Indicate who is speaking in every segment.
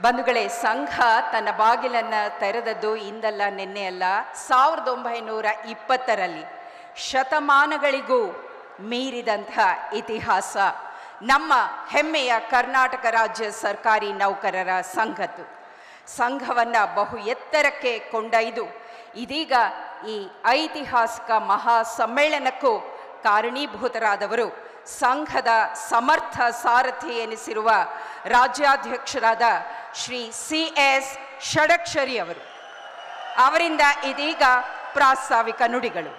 Speaker 1: ಬಂಧುಗಳೇ, ಸಂಘ ತನ್ನ ಬಾಗಿಲನ್ನು ತೆರೆದದ್ದು ಇಂದಲ್ಲ ನಿನ್ನೆಯಲ್ಲ. 1920ರಲ್ಲಿ ಶತಮಾನಗಳಿಗೂ ಮೀರಿದಂಥ ಇತಿಹಾಸ ನಮ್ಮ ಹೆಮ್ಮೆಯ ಕರ್ನಾಟಕ ರಾಜ್ಯ ಸರ್ಕಾರಿ ನೌಕರರ ಸಂಘದ್ದು. ಸಂಘವನ್ನು ಬಹು ಎತ್ತರಕ್ಕೆ ಕೊಂಡೊಯ್ದು ಇದೀಗ ಈ ಐತಿಹಾಸಿಕ ಮಹಾ ಸಮ್ಮೇಳನಕ್ಕೂ ಕಾರಣೀಭೂತರಾದವರು ಸಂಘದ ಸಮರ್ಥ ಸಾರಥಿ ಎನಿಸಿರುವ ರಾಜ್ಯಾಧ್ಯಕ್ಷರಾದ ಶ್ರೀ CS ಷಡಕ್ಷರಿ ಅವರು. ಅವರಿಂದ ಇದೀಗ ಪ್ರಾಸ್ತಾವಿಕ ನುಡಿಗಳು.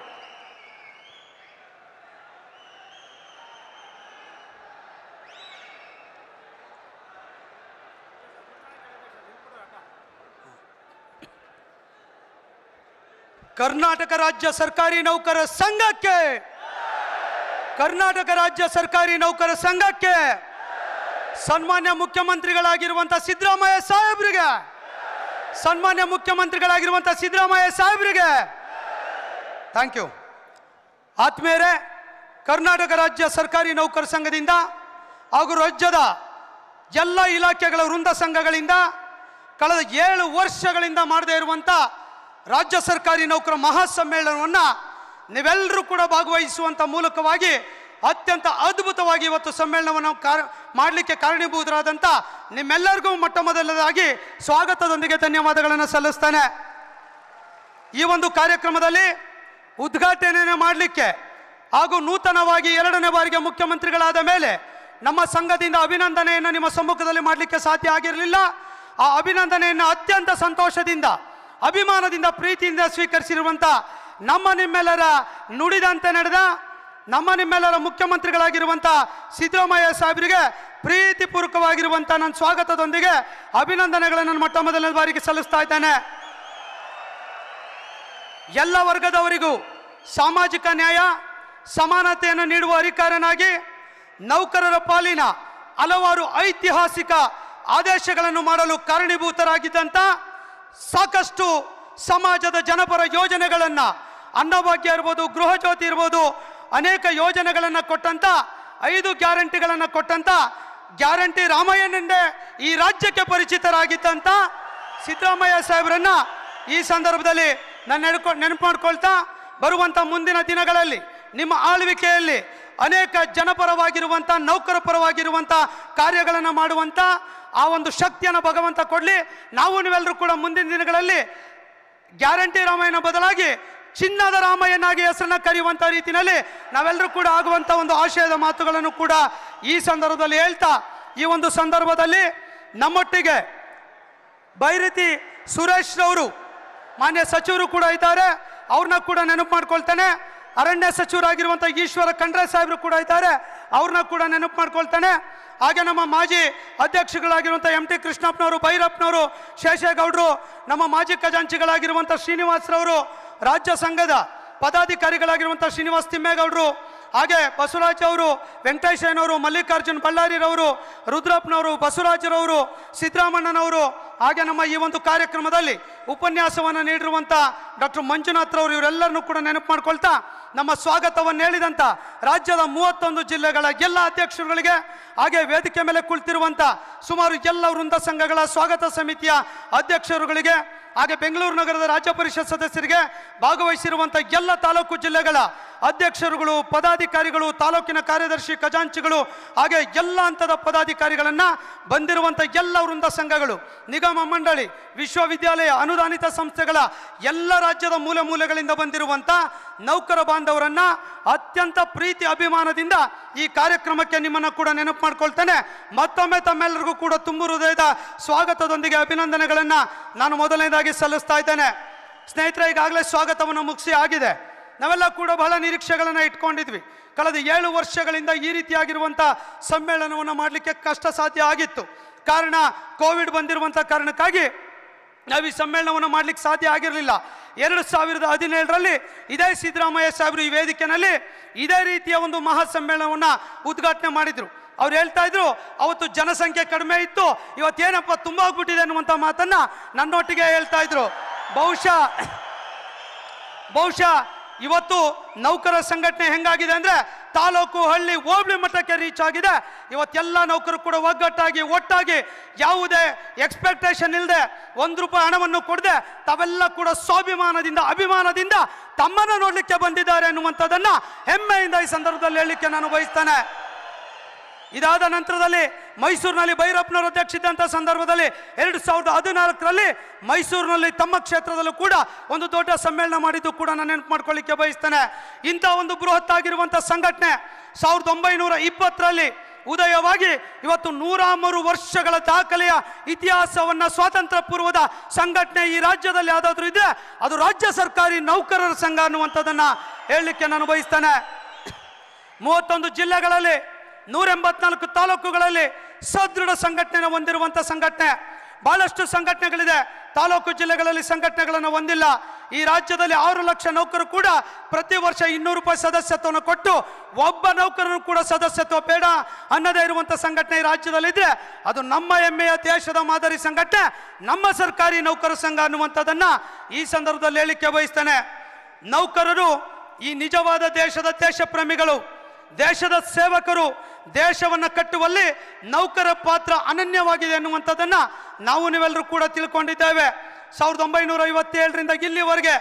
Speaker 2: ಕರ್ನಾಟಕ ರಾಜ್ಯ ಸರ್ಕಾರಿ ನೌಕರ ಸಂಘಕ್ಕೆ, ಕರ್ನಾಟಕ ರಾಜ್ಯ ಸರ್ಕಾರಿ ನೌಕರ ಸಂಘಕ್ಕೆ ಸನ್ಮಾನ್ಯ ಮುಖ್ಯಮಂತ್ರಿಗಳಾಗಿರುವಂಥ ಸಿದ್ದರಾಮಯ್ಯ ಸಾಹೇಬರಿಗೆ, ಸನ್ಮಾನ್ಯ ಮುಖ್ಯಮಂತ್ರಿಗಳಾಗಿರುವಂಥ ಸಿದ್ದರಾಮಯ್ಯ ಸಾಹೇಬರಿಗೆ ಥ್ಯಾಂಕ್ ಯು. ಆತ್ಮೀಯರೇ, ಕರ್ನಾಟಕ ರಾಜ್ಯ ಸರ್ಕಾರಿ ನೌಕರ ಸಂಘದಿಂದ ಹಾಗೂ ರಾಜ್ಯದ ಎಲ್ಲ ಇಲಾಖೆಗಳ ವೃಂದ ಸಂಘಗಳಿಂದ ಕಳೆದ 7 ವರ್ಷಗಳಿಂದ ಮಾಡದೇ ಇರುವಂಥ ರಾಜ್ಯ ಸರ್ಕಾರಿ ನೌಕರ ಮಹಾಸಮ್ಮೇಳನವನ್ನು ನೀವೆಲ್ಲರೂ ಕೂಡ ಭಾಗವಹಿಸುವಂಥ ಮೂಲಕವಾಗಿ ಅತ್ಯಂತ ಅದ್ಭುತವಾಗಿ ಇವತ್ತು ಸಮ್ಮೇಳನವನ್ನು ಮಾಡಲಿಕ್ಕೆ ಕಾರಣೀಭೂತರಾದಂಥ ನಿಮ್ಮೆಲ್ಲರಿಗೂ ಮೊಟ್ಟ ಮೊದಲನೇದಾಗಿ ಸ್ವಾಗತದೊಂದಿಗೆ ಧನ್ಯವಾದಗಳನ್ನು ಸಲ್ಲಿಸ್ತೇನೆ. ಈ ಒಂದು ಕಾರ್ಯಕ್ರಮದಲ್ಲಿ ಉದ್ಘಾಟನೆಯನ್ನು ಮಾಡಲಿಕ್ಕೆ ಹಾಗೂ ನೂತನವಾಗಿ 2ನೇ ಬಾರಿಗೆ ಮುಖ್ಯಮಂತ್ರಿಗಳಾದ ಮೇಲೆ ನಮ್ಮ ಸಂಘದಿಂದ ಅಭಿನಂದನೆಯನ್ನು ನಿಮ್ಮ ಸಮ್ಮುಖದಲ್ಲಿ ಮಾಡಲಿಕ್ಕೆ ಸಾಧ್ಯ ಆಗಿರಲಿಲ್ಲ. ಆ ಅಭಿನಂದನೆಯನ್ನು ಅತ್ಯಂತ ಸಂತೋಷದಿಂದ, ಅಭಿಮಾನದಿಂದ, ಪ್ರೀತಿಯಿಂದ ಸ್ವೀಕರಿಸಿರುವಂಥ ನಮ್ಮ ನಿಮ್ಮೆಲ್ಲರ ನುಡಿದಂತೆ ನಡೆದ ನಮ್ಮ ನಿಮ್ಮೆಲ್ಲರ ಮುಖ್ಯಮಂತ್ರಿಗಳಾಗಿರುವಂಥ ಸಿದ್ದರಾಮಯ್ಯ ಸಾಹೇಬರಿಗೆ ಪ್ರೀತಿಪೂರ್ವಕವಾಗಿರುವಂಥ ನನ್ನ ಸ್ವಾಗತದೊಂದಿಗೆ ಅಭಿನಂದನೆಗಳನ್ನು ಮೊಟ್ಟ ಮೊದಲನೇ ಬಾರಿಗೆ ಸಲ್ಲಿಸ್ತಾ ಇದ್ದೇನೆ. ಎಲ್ಲ ವರ್ಗದವರಿಗೂ ಸಾಮಾಜಿಕ ನ್ಯಾಯ, ಸಮಾನತೆಯನ್ನು ನೀಡುವ ಅಧಿಕಾರನಾಗಿ ನೌಕರರ ಪಾಲಿನ ಹಲವಾರು ಐತಿಹಾಸಿಕ ಆದೇಶಗಳನ್ನು ಮಾಡಲು ಕಾರಣೀಭೂತರಾಗಿದ್ದಂಥ ಸಾಕಷ್ಟು ಸಮಾಜದ ಜನಪರ ಯೋಜನೆಗಳನ್ನು, ಅನ್ನಭಾಗ್ಯ ಇರ್ಬೋದು, ಗೃಹ ಜ್ಯೋತಿ ಇರ್ಬೋದು, ಅನೇಕ ಯೋಜನೆಗಳನ್ನು ಕೊಟ್ಟಂಥ 5 ಗ್ಯಾರಂಟಿಗಳನ್ನು ಕೊಟ್ಟಂಥ ಗ್ಯಾರಂಟಿ ರಾಮಯ್ಯನೆಂದೇ ಈ ರಾಜ್ಯಕ್ಕೆ ಪರಿಚಿತರಾಗಿದ್ದಂಥ ಸಿದ್ದರಾಮಯ್ಯ ಸಾಹೇಬರನ್ನು ಈ ಸಂದರ್ಭದಲ್ಲಿ ನಾನು ನೆನಪು ಮಾಡ್ಕೊಳ್ತಾ, ಬರುವಂಥ ಮುಂದಿನ ದಿನಗಳಲ್ಲಿ ನಿಮ್ಮ ಆಳ್ವಿಕೆಯಲ್ಲಿ ಅನೇಕ ಜನಪರವಾಗಿರುವಂಥ, ನೌಕರ ಪರವಾಗಿರುವಂಥ ಕಾರ್ಯಗಳನ್ನು ಮಾಡುವಂಥ ಆ ಒಂದು ಶಕ್ತಿಯನ್ನು ಭಗವಂತ ಕೊಡಲಿ. ನಾವು ನೀವೆಲ್ಲರೂ ಕೂಡ ಮುಂದಿನ ದಿನಗಳಲ್ಲಿ ಗ್ಯಾರಂಟಿ ರಾಮಯ್ಯನ ಬದಲಾಗಿ ಚಿನ್ನದ ರಾಮಯ್ಯನಾಗಿ ಹೆಸರನ್ನ ಕರೆಯುವಂಥ ರೀತಿಯಲ್ಲಿ ನಾವೆಲ್ಲರೂ ಕೂಡ ಆಗುವಂಥ ಒಂದು ಆಶಯದ ಮಾತುಗಳನ್ನು ಕೂಡ ಈ ಸಂದರ್ಭದಲ್ಲಿ ಹೇಳ್ತಾ, ಈ ಒಂದು ಸಂದರ್ಭದಲ್ಲಿ ನಮ್ಮೊಟ್ಟಿಗೆ ಬೈರತಿ ಸುರೇಶ್ ರವರು ಮಾನ್ಯ ಸಚಿವರು ಕೂಡ ಇದ್ದಾರೆ, ಅವ್ರನ್ನ ಕೂಡ ನೆನಪು ಮಾಡ್ಕೊಳ್ತೇನೆ. ಅರಣ್ಯ ಸಚಿವರಾಗಿರುವಂಥ ಈಶ್ವರ ಖಂಡ್ರೆ ಸಾಹೇಬರು ಕೂಡ ಇದ್ದಾರೆ, ಅವ್ರನ್ನ ಕೂಡ ನೆನಪು ಮಾಡ್ಕೊಳ್ತೇನೆ. ಹಾಗೆ ನಮ್ಮ ಮಾಜಿ ಅಧ್ಯಕ್ಷಗಳಾಗಿರುವಂಥ MT ಕೃಷ್ಣಪ್ಪನವರು, ಭೈರಪ್ಪನವರು, ಶೇಷೇಗೌಡರು, ನಮ್ಮ ಮಾಜಿ ಖಜಾಂಚಿಗಳಾಗಿರುವಂಥ ಶ್ರೀನಿವಾಸರವರು, ರಾಜ್ಯ ಸಂಘದ ಪದಾಧಿಕಾರಿಗಳಾಗಿರುವಂಥ ಶ್ರೀನಿವಾಸ್ ತಿಮ್ಮೇಗೌಡರು, ಹಾಗೆ ಬಸವರಾಜ್ ಅವರು, ವೆಂಕಟೇಶಯ್ಯನವರು, ಮಲ್ಲಿಕಾರ್ಜುನ್ ಬಳ್ಳಾರಿರವರು, ರುದ್ರಪ್ಪನವರು, ಬಸವರಾಜರವರು, ಸಿದ್ದರಾಮಣ್ಣನವರು, ಹಾಗೆ ನಮ್ಮ ಈ ಒಂದು ಕಾರ್ಯಕ್ರಮದಲ್ಲಿ ಉಪನ್ಯಾಸವನ್ನು ನೀಡಿರುವಂಥ ಡಾಕ್ಟರ್ ಮಂಜುನಾಥ್ರವರು, ಇವರೆಲ್ಲರನ್ನೂ ಕೂಡ ನೆನಪು ಮಾಡ್ಕೊಳ್ತಾ ನಮ್ಮ ಸ್ವಾಗತವನ್ನು ಹೇಳಿದಂಥ ರಾಜ್ಯದ 31 ಜಿಲ್ಲೆಗಳ ಎಲ್ಲ ಅಧ್ಯಕ್ಷರುಗಳಿಗೆ, ಹಾಗೆ ವೇದಿಕೆ ಮೇಲೆ ಕುಳಿತಿರುವಂಥ ಸುಮಾರು ಎಲ್ಲ ವೃಂದ ಸಂಘಗಳ ಸ್ವಾಗತ ಸಮಿತಿಯ ಅಧ್ಯಕ್ಷರುಗಳಿಗೆ, ಹಾಗೆ ಬೆಂಗಳೂರು ನಗರದ ರಾಜ್ಯ ಪರಿಷತ್ ಸದಸ್ಯರಿಗೆ, ಭಾಗವಹಿಸಿರುವಂಥ ಎಲ್ಲ ತಾಲೂಕು ಜಿಲ್ಲೆಗಳ ಅಧ್ಯಕ್ಷರುಗಳು, ಪದಾಧಿಕಾರಿಗಳು, ತಾಲೂಕಿನ ಕಾರ್ಯದರ್ಶಿ, ಖಜಾಂಚಿಗಳು, ಹಾಗೆ ಎಲ್ಲ ಹಂತದ ಪದಾಧಿಕಾರಿಗಳನ್ನು, ಬಂದಿರುವಂಥ ಎಲ್ಲ ವೃಂದ ಸಂಘಗಳು, ನಿಗಮ ಮಂಡಳಿ, ವಿಶ್ವವಿದ್ಯಾಲಯ, ಅನುದಾನಿತ ಸಂಸ್ಥೆಗಳ ಎಲ್ಲ ರಾಜ್ಯದ ಮೂಲೆ ಮೂಲೆಗಳಿಂದ ಬಂದಿರುವಂಥ ನೌಕರ ಬಾಂಧವರನ್ನ ಅತ್ಯಂತ ಪ್ರೀತಿ ಅಭಿಮಾನದಿಂದ ಈ ಕಾರ್ಯಕ್ರಮಕ್ಕೆ ನಿಮ್ಮನ್ನು ಕೂಡ ನೆನಪು ಮಾಡ್ಕೊಳ್ತೇನೆ. ಮತ್ತೊಮ್ಮೆ ತಮ್ಮೆಲ್ಲರಿಗೂ ಕೂಡ ತುಂಬು ಹೃದಯದ ಸ್ವಾಗತದೊಂದಿಗೆ ಅಭಿನಂದನೆಗಳನ್ನು ನಾನು ಮೊದಲನೇದಾಗಿ ಸಲ್ಲಿಸ್ತಾ ಇದ್ದೇನೆ. ಸ್ನೇಹಿತರೆ, ಈಗಾಗಲೇ ಸ್ವಾಗತವನ್ನು ಮುಗಿಸಿ ಆಗಿದೆ. ನಾವೆಲ್ಲ ಕೂಡ ಬಹಳ ನಿರೀಕ್ಷೆಗಳನ್ನು ಇಟ್ಕೊಂಡಿದ್ವಿ. ಕಳೆದ 7 ವರ್ಷಗಳಿಂದ ಈ ರೀತಿಯಾಗಿರುವಂಥ ಸಮ್ಮೇಳನವನ್ನು ಮಾಡಲಿಕ್ಕೆ ಕಷ್ಟ ಸಾಧ್ಯ ಆಗಿತ್ತು. ಕಾರಣ ಕೋವಿಡ್ ಬಂದಿರುವಂಥ ಕಾರಣಕ್ಕಾಗಿ ನಾವು ಈ ಸಮ್ಮೇಳನವನ್ನು ಮಾಡಲಿಕ್ಕೆ ಸಾಧ್ಯ ಆಗಿರಲಿಲ್ಲ. 2017ರಲ್ಲಿ ಇದೇ ಸಿದ್ದರಾಮಯ್ಯ ಸಾಹೇಬರು ಈ ವೇದಿಕೆಯಲ್ಲಿ ಇದೇ ರೀತಿಯ ಒಂದು ಮಹಾ ಸಮ್ಮೇಳನವನ್ನು ಉದ್ಘಾಟನೆ ಮಾಡಿದರು. ಅವ್ರು ಹೇಳ್ತಾ ಇದ್ರು, ಅವತ್ತು ಜನಸಂಖ್ಯೆ ಕಡಿಮೆ ಇತ್ತು, ಇವತ್ತೇನಪ್ಪ ತುಂಬ ಆಗ್ಬಿಟ್ಟಿದೆ ಅನ್ನುವಂಥ ಮಾತನ್ನು ನನ್ನೊಟ್ಟಿಗೆ ಹೇಳ್ತಾ ಇದ್ರು. ಬಹುಶಃ ಇವತ್ತು ನೌಕರ ಸಂಘಟನೆ ಹೆಂಗಾಗಿದೆ ಅಂದರೆ ತಾಲೂಕು ಹಳ್ಳಿ ಹೋಬಳಿ ಮಟ್ಟಕ್ಕೆ ರೀಚ್ ಆಗಿದೆ. ಇವತ್ತೆಲ್ಲ ನೌಕರು ಕೂಡ ಒಟ್ಟಾಗಿ ಯಾವುದೇ ಎಕ್ಸ್ಪೆಕ್ಟೇಷನ್ ಇಲ್ಲದೆ ₹1 ಹಣವನ್ನು ಕೊಡದೆ ತಾವೆಲ್ಲ ಕೂಡ ಸ್ವಾಭಿಮಾನದಿಂದ ಅಭಿಮಾನದಿಂದ ತಮ್ಮನ್ನು ನೋಡ್ಲಿಕ್ಕೆ ಬಂದಿದ್ದಾರೆ ಎನ್ನುವಂಥದ್ದನ್ನ ಹೆಮ್ಮೆಯಿಂದ ಈ ಸಂದರ್ಭದಲ್ಲಿ ಹೇಳಲಿಕ್ಕೆ ನಾನು ಬಯಸ್ತೇನೆ. ಇದಾದ ನಂತರದಲ್ಲಿ ಮೈಸೂರಿನಲ್ಲಿ ಭೈರಪ್ಪನವರು ಅಧ್ಯಕ್ಷಿದ್ದಂಥ ಸಂದರ್ಭದಲ್ಲಿ 2014ರಲ್ಲಿ ಮೈಸೂರಿನಲ್ಲಿ ತಮ್ಮ ಕ್ಷೇತ್ರದಲ್ಲೂ ಕೂಡ ಒಂದು ದೊಡ್ಡ ಸಮ್ಮೇಳನ ಮಾಡಿದ್ದು ಕೂಡ ನಾನು ನೆನಪು ಮಾಡ್ಕೊಳ್ಳಿಕ್ಕೆ ಬಯಸ್ತೇನೆ. ಇಂಥ ಒಂದು ಬೃಹತ್ ಆಗಿರುವಂಥ ಸಂಘಟನೆ 1920ರಲ್ಲಿ ಉದಯವಾಗಿ ಇವತ್ತು 103 ವರ್ಷಗಳ ದಾಖಲೆಯ ಇತಿಹಾಸವನ್ನ ಸ್ವಾತಂತ್ರ್ಯ ಪೂರ್ವದ ಸಂಘಟನೆ ಈ ರಾಜ್ಯದಲ್ಲಿ ಯಾವುದಾದ್ರೂ ಇದ್ರೆ ಅದು ರಾಜ್ಯ ಸರ್ಕಾರಿ ನೌಕರರ ಸಂಘ ಅನ್ನುವಂಥದ್ದನ್ನ ಹೇಳಲಿಕ್ಕೆ ನಾನು ಬಯಸ್ತೇನೆ. 31 ಜಿಲ್ಲೆಗಳಲ್ಲಿ 184 ತಾಲೂಕುಗಳಲ್ಲಿ ಸದೃಢ ಸಂಘಟನೆ ಹೊಂದಿರುವಂಥ ಸಂಘಟನೆ. ಬಹಳಷ್ಟು ಸಂಘಟನೆಗಳಿದೆ, ತಾಲೂಕು ಜಿಲ್ಲೆಗಳಲ್ಲಿ ಸಂಘಟನೆಗಳನ್ನು ಹೊಂದಿಲ್ಲ. ಈ ರಾಜ್ಯದಲ್ಲಿ 6 ಲಕ್ಷ ನೌಕರು ಕೂಡ ಪ್ರತಿ ವರ್ಷ ₹200 ಸದಸ್ಯತ್ವವನ್ನು ಕೊಟ್ಟು ಒಬ್ಬ ನೌಕರನು ಕೂಡ ಸದಸ್ಯತ್ವ ಬೇಡ ಅನ್ನದೇ ಇರುವಂಥ ಸಂಘಟನೆ ಈ ರಾಜ್ಯದಲ್ಲಿದ್ದರೆ ಅದು ನಮ್ಮ ಹೆಮ್ಮೆಯ ದೇಶದ ಮಾದರಿ ಸಂಘಟನೆ ನಮ್ಮ ಸರ್ಕಾರಿ ನೌಕರ ಸಂಘ ಅನ್ನುವಂಥದ್ದನ್ನ ಈ ಸಂದರ್ಭದಲ್ಲಿ ಹೇಳಲಿಕ್ಕೆ ಬಯಸ್ತೇನೆ. ನೌಕರರು ಈ ನಿಜವಾದ ದೇಶದ ದೇಶಪ್ರೇಮಿಗಳು, ದೇಶದ ಸೇವಕರು. ದೇಶವನ್ನು ಕಟ್ಟುವಲ್ಲಿ ನೌಕರ ಪಾತ್ರ ಅನನ್ಯವಾಗಿದೆ ಎನ್ನುವಂಥದ್ದನ್ನ ನಾವು ನೀವೆಲ್ಲರೂ ಕೂಡ ತಿಳ್ಕೊಂಡಿದ್ದೇವೆ. 1957ರಿಂದ ಇಲ್ಲಿವರೆಗೆ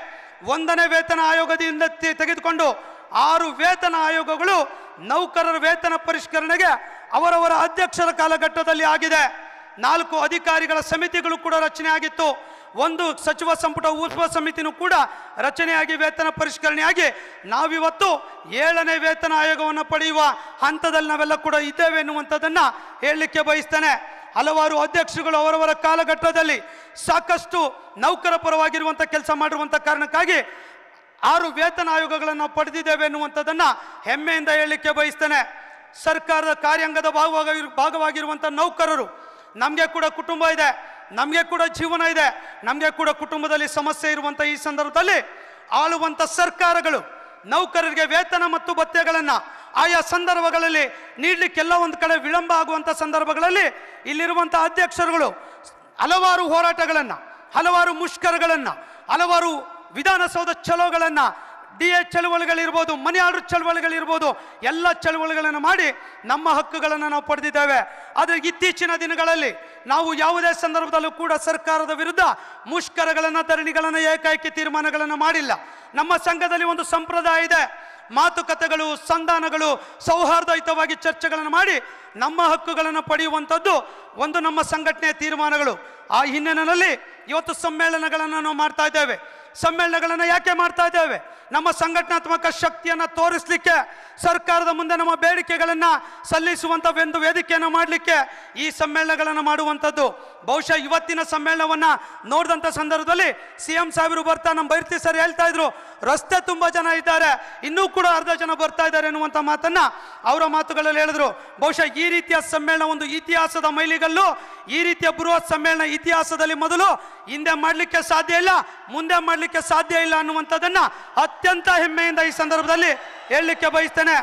Speaker 2: 1ನೇ ವೇತನ ಆಯೋಗದಿಂದ ತೆಗೆದುಕೊಂಡು 6 ವೇತನ ಆಯೋಗಗಳು ನೌಕರರ ವೇತನ ಪರಿಷ್ಕರಣೆಗೆ ಅವರವರ ಅಧ್ಯಕ್ಷರ ಕಾಲಘಟ್ಟದಲ್ಲಿ ಆಗಿದೆ. 4 ಅಧಿಕಾರಿಗಳ ಸಮಿತಿಗಳು ಕೂಡ ರಚನೆ ಆಗಿತ್ತು. 1 ಸಚಿವ ಸಂಪುಟ ಉಪ ಸಮಿತಿನೂ ಕೂಡ ರಚನೆಯಾಗಿ ವೇತನ ಪರಿಷ್ಕರಣೆಯಾಗಿ ನಾವಿವತ್ತು 7ನೇ ವೇತನ ಆಯೋಗವನ್ನು ಪಡೆಯುವ ಹಂತದಲ್ಲಿ ನಾವೆಲ್ಲ ಕೂಡ ಇದ್ದೇವೆ ಎನ್ನುವಂಥದ್ದನ್ನ ಹೇಳಲಿಕ್ಕೆ ಬಯಸ್ತೇನೆ. ಹಲವಾರು ಅಧ್ಯಕ್ಷರುಗಳು ಅವರವರ ಕಾಲಘಟ್ಟದಲ್ಲಿ ಸಾಕಷ್ಟು ನೌಕರ ಪರವಾಗಿರುವಂಥ ಕೆಲಸ ಮಾಡಿರುವಂಥ ಕಾರಣಕ್ಕಾಗಿ 6 ವೇತನ ಆಯೋಗಗಳನ್ನು ನಾವು ಪಡೆದಿದ್ದೇವೆ ಎನ್ನುವಂಥದ್ದನ್ನ ಹೆಮ್ಮೆಯಿಂದ ಹೇಳಲಿಕ್ಕೆ ಬಯಸ್ತೇನೆ. ಸರ್ಕಾರದ ಕಾರ್ಯಾಂಗದ ಭಾಗವಾಗಿರುವಂಥ ನೌಕರರು, ನಮಗೆ ಕೂಡ ಕುಟುಂಬ ಇದೆ, ನಮಗೆ ಕೂಡ ಜೀವನ ಇದೆ, ನಮಗೆ ಕೂಡ ಕುಟುಂಬದಲ್ಲಿ ಸಮಸ್ಯೆ ಇರುವಂಥ ಈ ಸಂದರ್ಭದಲ್ಲಿ ಆಳುವಂಥ ಸರ್ಕಾರಗಳು ನೌಕರರಿಗೆ ವೇತನ ಮತ್ತು ಭತ್ಯೆಗಳನ್ನು ಆಯಾ ಸಂದರ್ಭಗಳಲ್ಲಿ ನೀಡಲಿಕ್ಕೆಲ್ಲ ಒಂದು ಕಡೆ ವಿಳಂಬ ಆಗುವಂಥ ಸಂದರ್ಭಗಳಲ್ಲಿ ಇಲ್ಲಿರುವಂಥ ಅಧ್ಯಕ್ಷರುಗಳು ಹಲವಾರು ಹೋರಾಟಗಳನ್ನು, ಹಲವಾರು ಮುಷ್ಕರಗಳನ್ನು, ಹಲವಾರು ವಿಧಾನಸೌಧ ಚಲೋಗಳನ್ನು, DA ಚಳವಳಿಗಳಿರ್ಬೋದು, ಮನಿ ಆರ್ಡರ್ ಚಳವಳಿಗಳಿರ್ಬೋದು, ಎಲ್ಲ ಚಳವಳಿಗಳನ್ನು ಮಾಡಿ ನಮ್ಮ ಹಕ್ಕುಗಳನ್ನು ನಾವು ಪಡೆದಿದ್ದೇವೆ. ಆದರೆ ಇತ್ತೀಚಿನ ದಿನಗಳಲ್ಲಿ ನಾವು ಯಾವುದೇ ಸಂದರ್ಭದಲ್ಲೂ ಕೂಡ ಸರ್ಕಾರದ ವಿರುದ್ಧ ಮುಷ್ಕರಗಳನ್ನು, ಧರಣಿಗಳನ್ನು, ಏಕಾಏಕಿ ತೀರ್ಮಾನಗಳನ್ನು ಮಾಡಿಲ್ಲ. ನಮ್ಮ ಸಂಘದಲ್ಲಿ ಒಂದು ಸಂಪ್ರದಾಯ ಇದೆ. ಮಾತುಕತೆಗಳು, ಸಂಧಾನಗಳು, ಸೌಹಾರ್ದಯುತವಾಗಿ ಚರ್ಚೆಗಳನ್ನು ಮಾಡಿ ನಮ್ಮ ಹಕ್ಕುಗಳನ್ನು ಪಡೆಯುವಂಥದ್ದು ಒಂದು ನಮ್ಮ ಸಂಘಟನೆಯ ತೀರ್ಮಾನಗಳು. ಆ ಹಿನ್ನೆಲೆಯಲ್ಲಿ ಇವತ್ತು ಸಮ್ಮೇಳನಗಳನ್ನು ನಾವು ಮಾಡ್ತಾ ಇದ್ದೇವೆ. ಸಮ್ಮೇಳನಗಳನ್ನು ಯಾಕೆ ಮಾಡ್ತಾ ಇದ್ದೇವೆ? ನಮ್ಮ ಸಂಘಟನಾತ್ಮಕ ಶಕ್ತಿಯನ್ನು ತೋರಿಸಲಿಕ್ಕೆ, ಸರ್ಕಾರದ ಮುಂದೆ ನಮ್ಮ ಬೇಡಿಕೆಗಳನ್ನು ಸಲ್ಲಿಸುವಂಥ ಒಂದು ವೇದಿಕೆಯನ್ನು ಮಾಡಲಿಕ್ಕೆ ಈ ಸಮ್ಮೇಳನಗಳನ್ನು ಮಾಡುವಂಥದ್ದು. ಬಹುಶಃ ಇವತ್ತಿನ ಸಮ್ಮೇಳನವನ್ನು ನೋಡಿದಂಥ ಸಂದರ್ಭದಲ್ಲಿ CM ಸಾಹೇಬರು ಬರ್ತಾ ನಮ್ಮ ಬೈರ್ತಿ ಸರ್ ಹೇಳ್ತಾ ಇದ್ರು, ರಸ್ತೆ ತುಂಬ ಜನ ಇದ್ದಾರೆ, ಇನ್ನೂ ಕೂಡ ಅರ್ಧ ಜನ ಬರ್ತಾ ಇದ್ದಾರೆ ಎನ್ನುವಂಥ ಮಾತನ್ನು ಅವರ ಮಾತುಗಳಲ್ಲಿ ಹೇಳಿದ್ರು. ಬಹುಶಃ ಈ ರೀತಿಯ ಸಮ್ಮೇಳನ ಒಂದು ಇತಿಹಾಸದ ಮೈಲಿಗಲ್ಲು. ಈ ರೀತಿಯ ಬೃಹತ್ ಸಮ್ಮೇಳನ ಇತಿಹಾಸದಲ್ಲಿ ಮೊದಲು, ಹಿಂದೆ ಮಾಡಲಿಕ್ಕೆ ಸಾಧ್ಯ ಇಲ್ಲ, ಮುಂದೆ ಮಾಡಲಿಕ್ಕೆ ಸಾಧ್ಯ ಇಲ್ಲ ಅನ್ನುವಂಥದ್ದನ್ನು ಅತ್ಯಂತ ಹೆಮ್ಮೆಯಿಂದ ಈ ಸಂದರ್ಭದಲ್ಲಿ ಹೇಳಲಿಕ್ಕೆ ಬಯಸ್ತೇನೆ.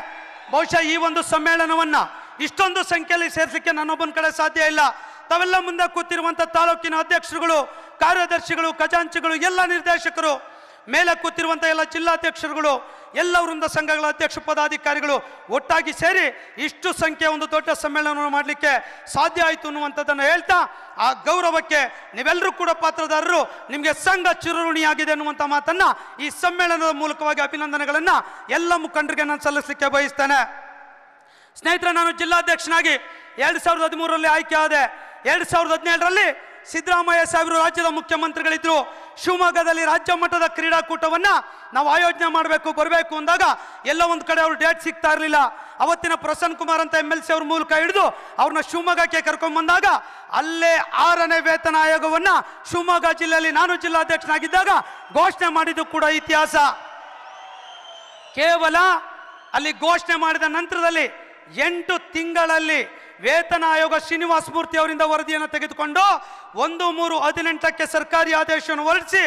Speaker 2: ಬಹುಶಃ ಈ ಒಂದು ಸಮ್ಮೇಳನವನ್ನು ಇಷ್ಟೊಂದು ಸಂಖ್ಯೆಯಲ್ಲಿ ಸೇರಿಸಲಿಕ್ಕೆ ನನ್ನೊಬ್ಬನ ಕಡೆ ಸಾಧ್ಯ ಇಲ್ಲ. ತಾವೆಲ್ಲ ಮುಂದೆ ಕೂತಿರುವಂಥ ತಾಲೂಕಿನ ಅಧ್ಯಕ್ಷರುಗಳು, ಕಾರ್ಯದರ್ಶಿಗಳು, ಖಜಾಂಚಿಗಳು, ಎಲ್ಲ ನಿರ್ದೇಶಕರು, ಮೇಲೆ ಕೂತಿರುವಂಥ ಎಲ್ಲ ಜಿಲ್ಲಾಧ್ಯಕ್ಷರುಗಳು, ಎಲ್ಲ ವೃಂದ ಸಂಘಗಳ ಅಧ್ಯಕ್ಷ ಪದಾಧಿಕಾರಿಗಳು ಒಟ್ಟಾಗಿ ಸೇರಿ ಇಷ್ಟು ಸಂಖ್ಯೆಯ ಒಂದು ದೊಡ್ಡ ಸಮ್ಮೇಳನವನ್ನು ಮಾಡಲಿಕ್ಕೆ ಸಾಧ್ಯ ಆಯಿತು ಅನ್ನುವಂಥದ್ದನ್ನು ಹೇಳ್ತಾ, ಆ ಗೌರವಕ್ಕೆ ನೀವೆಲ್ಲರೂ ಕೂಡ ಪಾತ್ರದಾರರು, ನಿಮಗೆ ಸಂಘ ಚಿರಋಣಿಯಾಗಿದೆ ಅನ್ನುವಂಥ ಮಾತನ್ನು ಈ ಸಮ್ಮೇಳನದ ಮೂಲಕವಾಗಿ ಅಭಿನಂದನೆಗಳನ್ನು ಎಲ್ಲ ಮುಖಂಡರಿಗೆ ನಾನು ಸಲ್ಲಿಸಲಿಕ್ಕೆ ಬಯಸ್ತೇನೆ. ಸ್ನೇಹಿತರೆ, ನಾನು ಜಿಲ್ಲಾಧ್ಯಕ್ಷನಾಗಿ 2013ರಲ್ಲಿ ಆಯ್ಕೆ ಆದೆ. 2017ರಲ್ಲಿ ಸಿದ್ದರಾಮಯ್ಯ ಸಾಹೇಬರು ರಾಜ್ಯದ ಮುಖ್ಯಮಂತ್ರಿಗಳಿದ್ರು. ಶಿವಮೊಗ್ಗದಲ್ಲಿ ರಾಜ್ಯ ಮಟ್ಟದ ಕ್ರೀಡಾಕೂಟವನ್ನು ನಾವು ಆಯೋಜನೆ ಮಾಡಬೇಕು, ಬರಬೇಕು ಅಂದಾಗ ಎಲ್ಲ ಒಂದು ಕಡೆ ಅವ್ರು ಡೇಟ್ ಸಿಗ್ತಾ ಇರಲಿಲ್ಲ. ಅವತ್ತಿನ ಪ್ರಸನ್ನ ಕುಮಾರ್ ಅಂತ MLC ಅವ್ರ ಮೂಲಕ ಹಿಡಿದು ಅವ್ರನ್ನ ಶಿವಮೊಗ್ಗಕ್ಕೆ ಕರ್ಕೊಂಡು ಬಂದಾಗ ಅಲ್ಲೇ 6ನೇ ವೇತನ ಆಯೋಗವನ್ನು ಶಿವಮೊಗ್ಗ ಜಿಲ್ಲೆಯಲ್ಲಿ ನಾನು ಜಿಲ್ಲಾಧ್ಯಕ್ಷನಾಗಿದ್ದಾಗ ಘೋಷಣೆ ಮಾಡಿದ್ದು ಕೂಡ ಇತಿಹಾಸ. ಕೇವಲ ಅಲ್ಲಿ ಘೋಷಣೆ ಮಾಡಿದ ನಂತರದಲ್ಲಿ 8 ತಿಂಗಳಲ್ಲಿ ವೇತನ ಆಯೋಗ ಶ್ರೀನಿವಾಸ ಮೂರ್ತಿ ಅವರಿಂದ ವರದಿಯನ್ನು ತೆಗೆದುಕೊಂಡು 1/3/18ಕ್ಕೆ ಸರ್ಕಾರಿ ಆದೇಶವನ್ನು ಹೊರಡಿಸಿ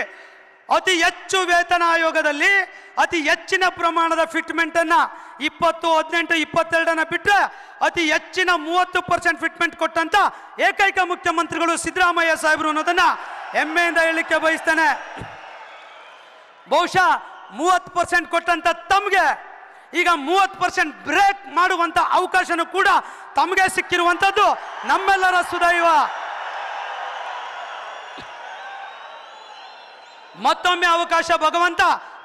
Speaker 2: ಅತಿ ಹೆಚ್ಚು ವೇತನ ಆಯೋಗದಲ್ಲಿ ಅತಿ ಹೆಚ್ಚಿನ ಪ್ರಮಾಣದ ಫಿಟ್ಮೆಂಟ್ ಅನ್ನ 20, 18, 22 ಬಿಟ್ಟರೆ ಅತಿ ಹೆಚ್ಚಿನ 30% ಫಿಟ್ಮೆಂಟ್ ಕೊಟ್ಟಂತ ಏಕೈಕ ಮುಖ್ಯಮಂತ್ರಿಗಳು ಸಿದ್ದರಾಮಯ್ಯ ಸಾಹೇಬರು ಅನ್ನೋದನ್ನ ಹೆಮ್ಮೆಯಿಂದ ಹೇಳಲಿಕ್ಕೆ ಬಯಸ್ತೇನೆ. ಬಹುಶಃ 30% ಕೊಟ್ಟಂತ ತಮಗೆ ಈಗ 30% ಬ್ರೇಕ್ ಮಾಡುವಂತ ಅವಕಾಶನೂ ಕೂಡ ತಮಗೆ ಸಿಕ್ಕಿರುವಂತದ್ದು ನಮ್ಮೆಲ್ಲರ ಸುದೈವ. ಮತ್ತೊಮ್ಮೆ ಅವಕಾಶ ಭಗವಂತ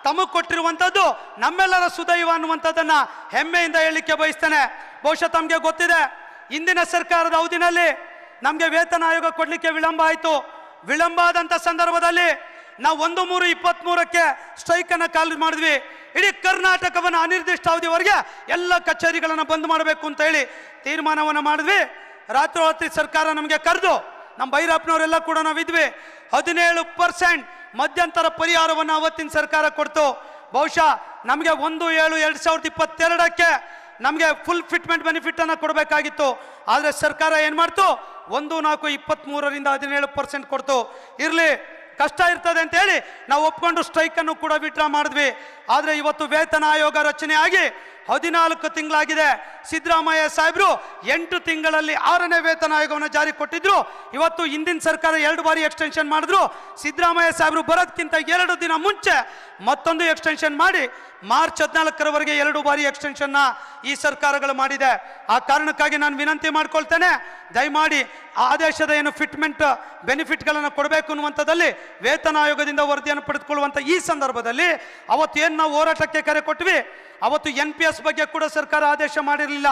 Speaker 2: ತಮಗೆ ಕೊಟ್ಟಿರುವಂತದ್ದು ನಮ್ಮೆಲ್ಲರ ಸುದೈವ ಅನ್ನುವಂಥದ್ದನ್ನ ಹೆಮ್ಮೆಯಿಂದ ಹೇಳಲಿಕ್ಕೆ ಬಯಸ್ತೇನೆ. ಬಹುಶಃ ತಮಗೆ ಗೊತ್ತಿದೆ, ಇಂದಿನ ಸರ್ಕಾರದ ಅವಧಿನಲ್ಲಿ ನಮಗೆ ವೇತನ ಆಯೋಗ ಕೊಡ್ಲಿಕ್ಕೆ ವಿಳಂಬ ಆಯಿತು. ವಿಳಂಬ ಆದಂತ ಸಂದರ್ಭದಲ್ಲಿ ನಾವು 1/3/23ಕ್ಕೆ ಸ್ಟ್ರೈಕ್ ಅನ್ನ ಕಾಲ್ ಮಾಡಿದ್ವಿ. ಇಡೀ ಕರ್ನಾಟಕವನ್ನು ಅನಿರ್ದಿಷ್ಟ ಅವಧಿವರೆಗೆ ಎಲ್ಲ ಕಚೇರಿಗಳನ್ನು ಬಂದ್ ಮಾಡಬೇಕು ಅಂತ ಹೇಳಿ ತೀರ್ಮಾನವನ್ನು ಮಾಡಿದ್ವಿ. ರಾತ್ರೋರಾತ್ರಿ ಸರ್ಕಾರ ನಮಗೆ ಕರೆದು ನಮ್ಮ ಭೈರಪ್ಪನವರೆಲ್ಲ ಕೂಡ ನಾವಿದ್ವಿ. 17% ಮಧ್ಯಂತರ ಪರಿಹಾರವನ್ನು ಅವತ್ತಿನ ಸರ್ಕಾರ ಕೊಡ್ತು. ಬಹುಶಃ ನಮಗೆ 1/7/2022ಕ್ಕೆ ನಮಗೆ ಫುಲ್ ಫಿಟ್ಮೆಂಟ್ ಬೆನಿಫಿಟ್ ಅನ್ನು ಕೊಡಬೇಕಾಗಿತ್ತು. ಆದರೆ ಸರ್ಕಾರ ಏನು ಮಾಡ್ತು, 1/4/23ರಿಂದ 17% ಕೊಡ್ತು. ಇರಲಿ, ಕಷ್ಟ ಇರ್ತದೆ ಅಂತ ಹೇಳಿ ನಾವು ಒಪ್ಕೊಂಡು ಸ್ಟ್ರೈಕ್ ಅನ್ನು ಕೂಡ ವಿಡ್ರಾ ಮಾಡಿದ್ವಿ. ಆದರೆ ಇವತ್ತು ವೇತನ ಆಯೋಗ ರಚನೆ ಆಗಿ 14 ತಿಂಗಳಾಗಿದೆ. ಸಿದ್ದರಾಮಯ್ಯ ಸಾಹೇಬರು 8 ತಿಂಗಳಲ್ಲಿ 6ನೇ ವೇತನ ಆಯೋಗವನ್ನು ಜಾರಿ ಕೊಟ್ಟಿದ್ರು. ಇವತ್ತು ಹಿಂದಿನ ಸರ್ಕಾರ 2 ಬಾರಿ ಎಕ್ಸ್ಟೆನ್ಷನ್ ಮಾಡಿದ್ರು. ಸಿದ್ದರಾಮಯ್ಯ ಸಾಹೇಬರು ಬರೋದಕ್ಕಿಂತ 2 ದಿನ ಮುಂಚೆ ಮತ್ತೊಂದು ಎಕ್ಸ್ಟೆನ್ಷನ್ ಮಾಡಿ ಮಾರ್ಚ್ 14ರವರೆಗೆ 2 ಬಾರಿ ಎಕ್ಸ್ಟೆನ್ಷನ್ನ ಈ ಸರ್ಕಾರಗಳು ಮಾಡಿದೆ. ಆ ಕಾರಣಕ್ಕಾಗಿ ನಾನು ವಿನಂತಿ ಮಾಡ್ಕೊಳ್ತೇನೆ, ದಯಮಾಡಿ ಆದೇಶದ ಏನು ಫಿಟ್ಮೆಂಟ್ ಬೆನಿಫಿಟ್ಗಳನ್ನು ಕೊಡಬೇಕು ಅನ್ನುವಂಥದ್ದಲ್ಲಿ ವೇತನ ಆಯೋಗದಿಂದ ವರದಿಯನ್ನು ಪಡೆದುಕೊಳ್ಳುವಂಥ ಈ ಸಂದರ್ಭದಲ್ಲಿ ಅವತ್ತು ಏನು ನಾವು ಹೋರಾಟಕ್ಕೆ ಕರೆ ಕೊಟ್ವಿ, ಅವತ್ತು NPS ಬಗ್ಗೆ ಕೂಡ ಸರ್ಕಾರ ಆದೇಶ ಮಾಡಿರಲಿಲ್ಲ.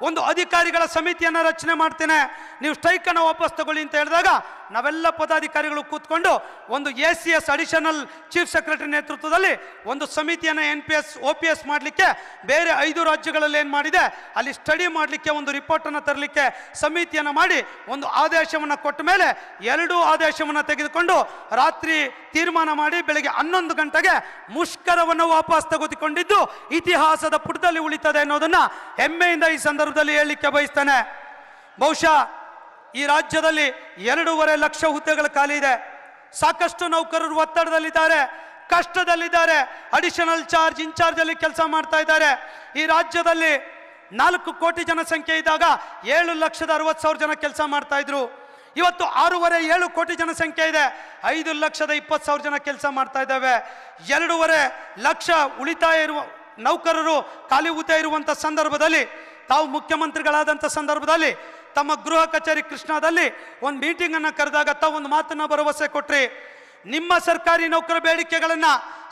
Speaker 2: ಒಂದು ಅಧಿಕಾರಿಗಳ ಸಮಿತಿಯನ್ನು ರಚನೆ ಮಾಡ್ತೇನೆ, ನೀವು ಸ್ಟ್ರೈಕ್ ಅನ್ನು ವಾಪಸ್ ತಗೊಳ್ಳಿ ಅಂತ ಹೇಳಿದಾಗ ನಾವೆಲ್ಲ ಪದಾಧಿಕಾರಿಗಳು ಕೂತ್ಕೊಂಡು ಒಂದು ACS ಅಡಿಷನಲ್ ಚೀಫ್ ಸೆಕ್ರೆಟರಿ ನೇತೃತ್ವದಲ್ಲಿ ಒಂದು ಸಮಿತಿಯನ್ನು NPS OPS ಮಾಡಲಿಕ್ಕೆ ಬೇರೆ 5 ರಾಜ್ಯಗಳಲ್ಲಿ ಏನು ಮಾಡಿದೆ ಅಲ್ಲಿ ಸ್ಟಡಿ ಮಾಡಲಿಕ್ಕೆ ಒಂದು ರಿಪೋರ್ಟನ್ನು ತರಲಿಕ್ಕೆ ಸಮಿತಿಯನ್ನು ಮಾಡಿ ಒಂದು ಆದೇಶವನ್ನು ಕೊಟ್ಟ ಮೇಲೆ 2 ಆದೇಶವನ್ನು ತೆಗೆದುಕೊಂಡು ರಾತ್ರಿ ತೀರ್ಮಾನ ಮಾಡಿ ಬೆಳಗ್ಗೆ 11 ಗಂಟೆಗೆ ಮುಷ್ಕರವನ್ನು ವಾಪಸ್ ತೆಗೆದುಕೊಂಡಿದ್ದು ಇತಿಹಾಸದ ಪುಟದಲ್ಲಿ ಉಳಿತದೆ ಅನ್ನೋದನ್ನ ಹೆಮ್ಮೆಯಿಂದ ಈ ಸಂದರ್ಭದಲ್ಲಿ ಹೇಳಲಿಕ್ಕೆ ಬಯಸ್ತೇನೆ. ಬಹುಶಃ ಈ ರಾಜ್ಯದಲ್ಲಿ 2.5 ಲಕ್ಷ ಹುದ್ದೆಗಳ ಖಾಲಿ ಇದೆ. ಸಾಕಷ್ಟು ನೌಕರರು ಒತ್ತಡದಲ್ಲಿದ್ದಾರೆ, ಕಷ್ಟದಲ್ಲಿದ್ದಾರೆ, ಅಡಿಷನಲ್ ಚಾರ್ಜ್ ಇನ್ಚಾರ್ಜ್ ಅಲ್ಲಿ ಕೆಲಸ ಮಾಡ್ತಾ ಇದ್ದಾರೆ. ಈ ರಾಜ್ಯದಲ್ಲಿ 4 ಕೋಟಿ ಜನಸಂಖ್ಯೆ ಇದ್ದಾಗ 7,60,000 ಜನ ಕೆಲಸ ಮಾಡ್ತಾ ಇದ್ರು. ಇವತ್ತು 6.5-7 ಕೋಟಿ ಜನಸಂಖ್ಯೆ ಇದೆ, 5,20,000 ಜನ ಕೆಲಸ ಮಾಡ್ತಾ ಇದ್ದಾವೆ. 2.5 ಲಕ್ಷ ಉಳಿತಾಯ ಇರುವ ನೌಕರರು ಖಾಲಿ ಹುದ್ದೆ ಇರುವಂಥ ಸಂದರ್ಭದಲ್ಲಿ ತಾವು ಮುಖ್ಯಮಂತ್ರಿಗಳಾದಂಥ ಸಂದರ್ಭದಲ್ಲಿ ತಮ್ಮ ಗೃಹ ಕಚೇರಿ ಕೃಷ್ಣಾದಲ್ಲಿ ಒಂದು ಮೀಟಿಂಗ್ ಅನ್ನು ಕರೆದಾಗ ತಾವು ಒಂದು ಮಾತನ್ನ ಭರವಸೆ ಕೊಟ್ರಿ, ನಿಮ್ಮ ಸರ್ಕಾರಿ ನೌಕರ ಬೇಡಿಕೆಗಳನ್ನ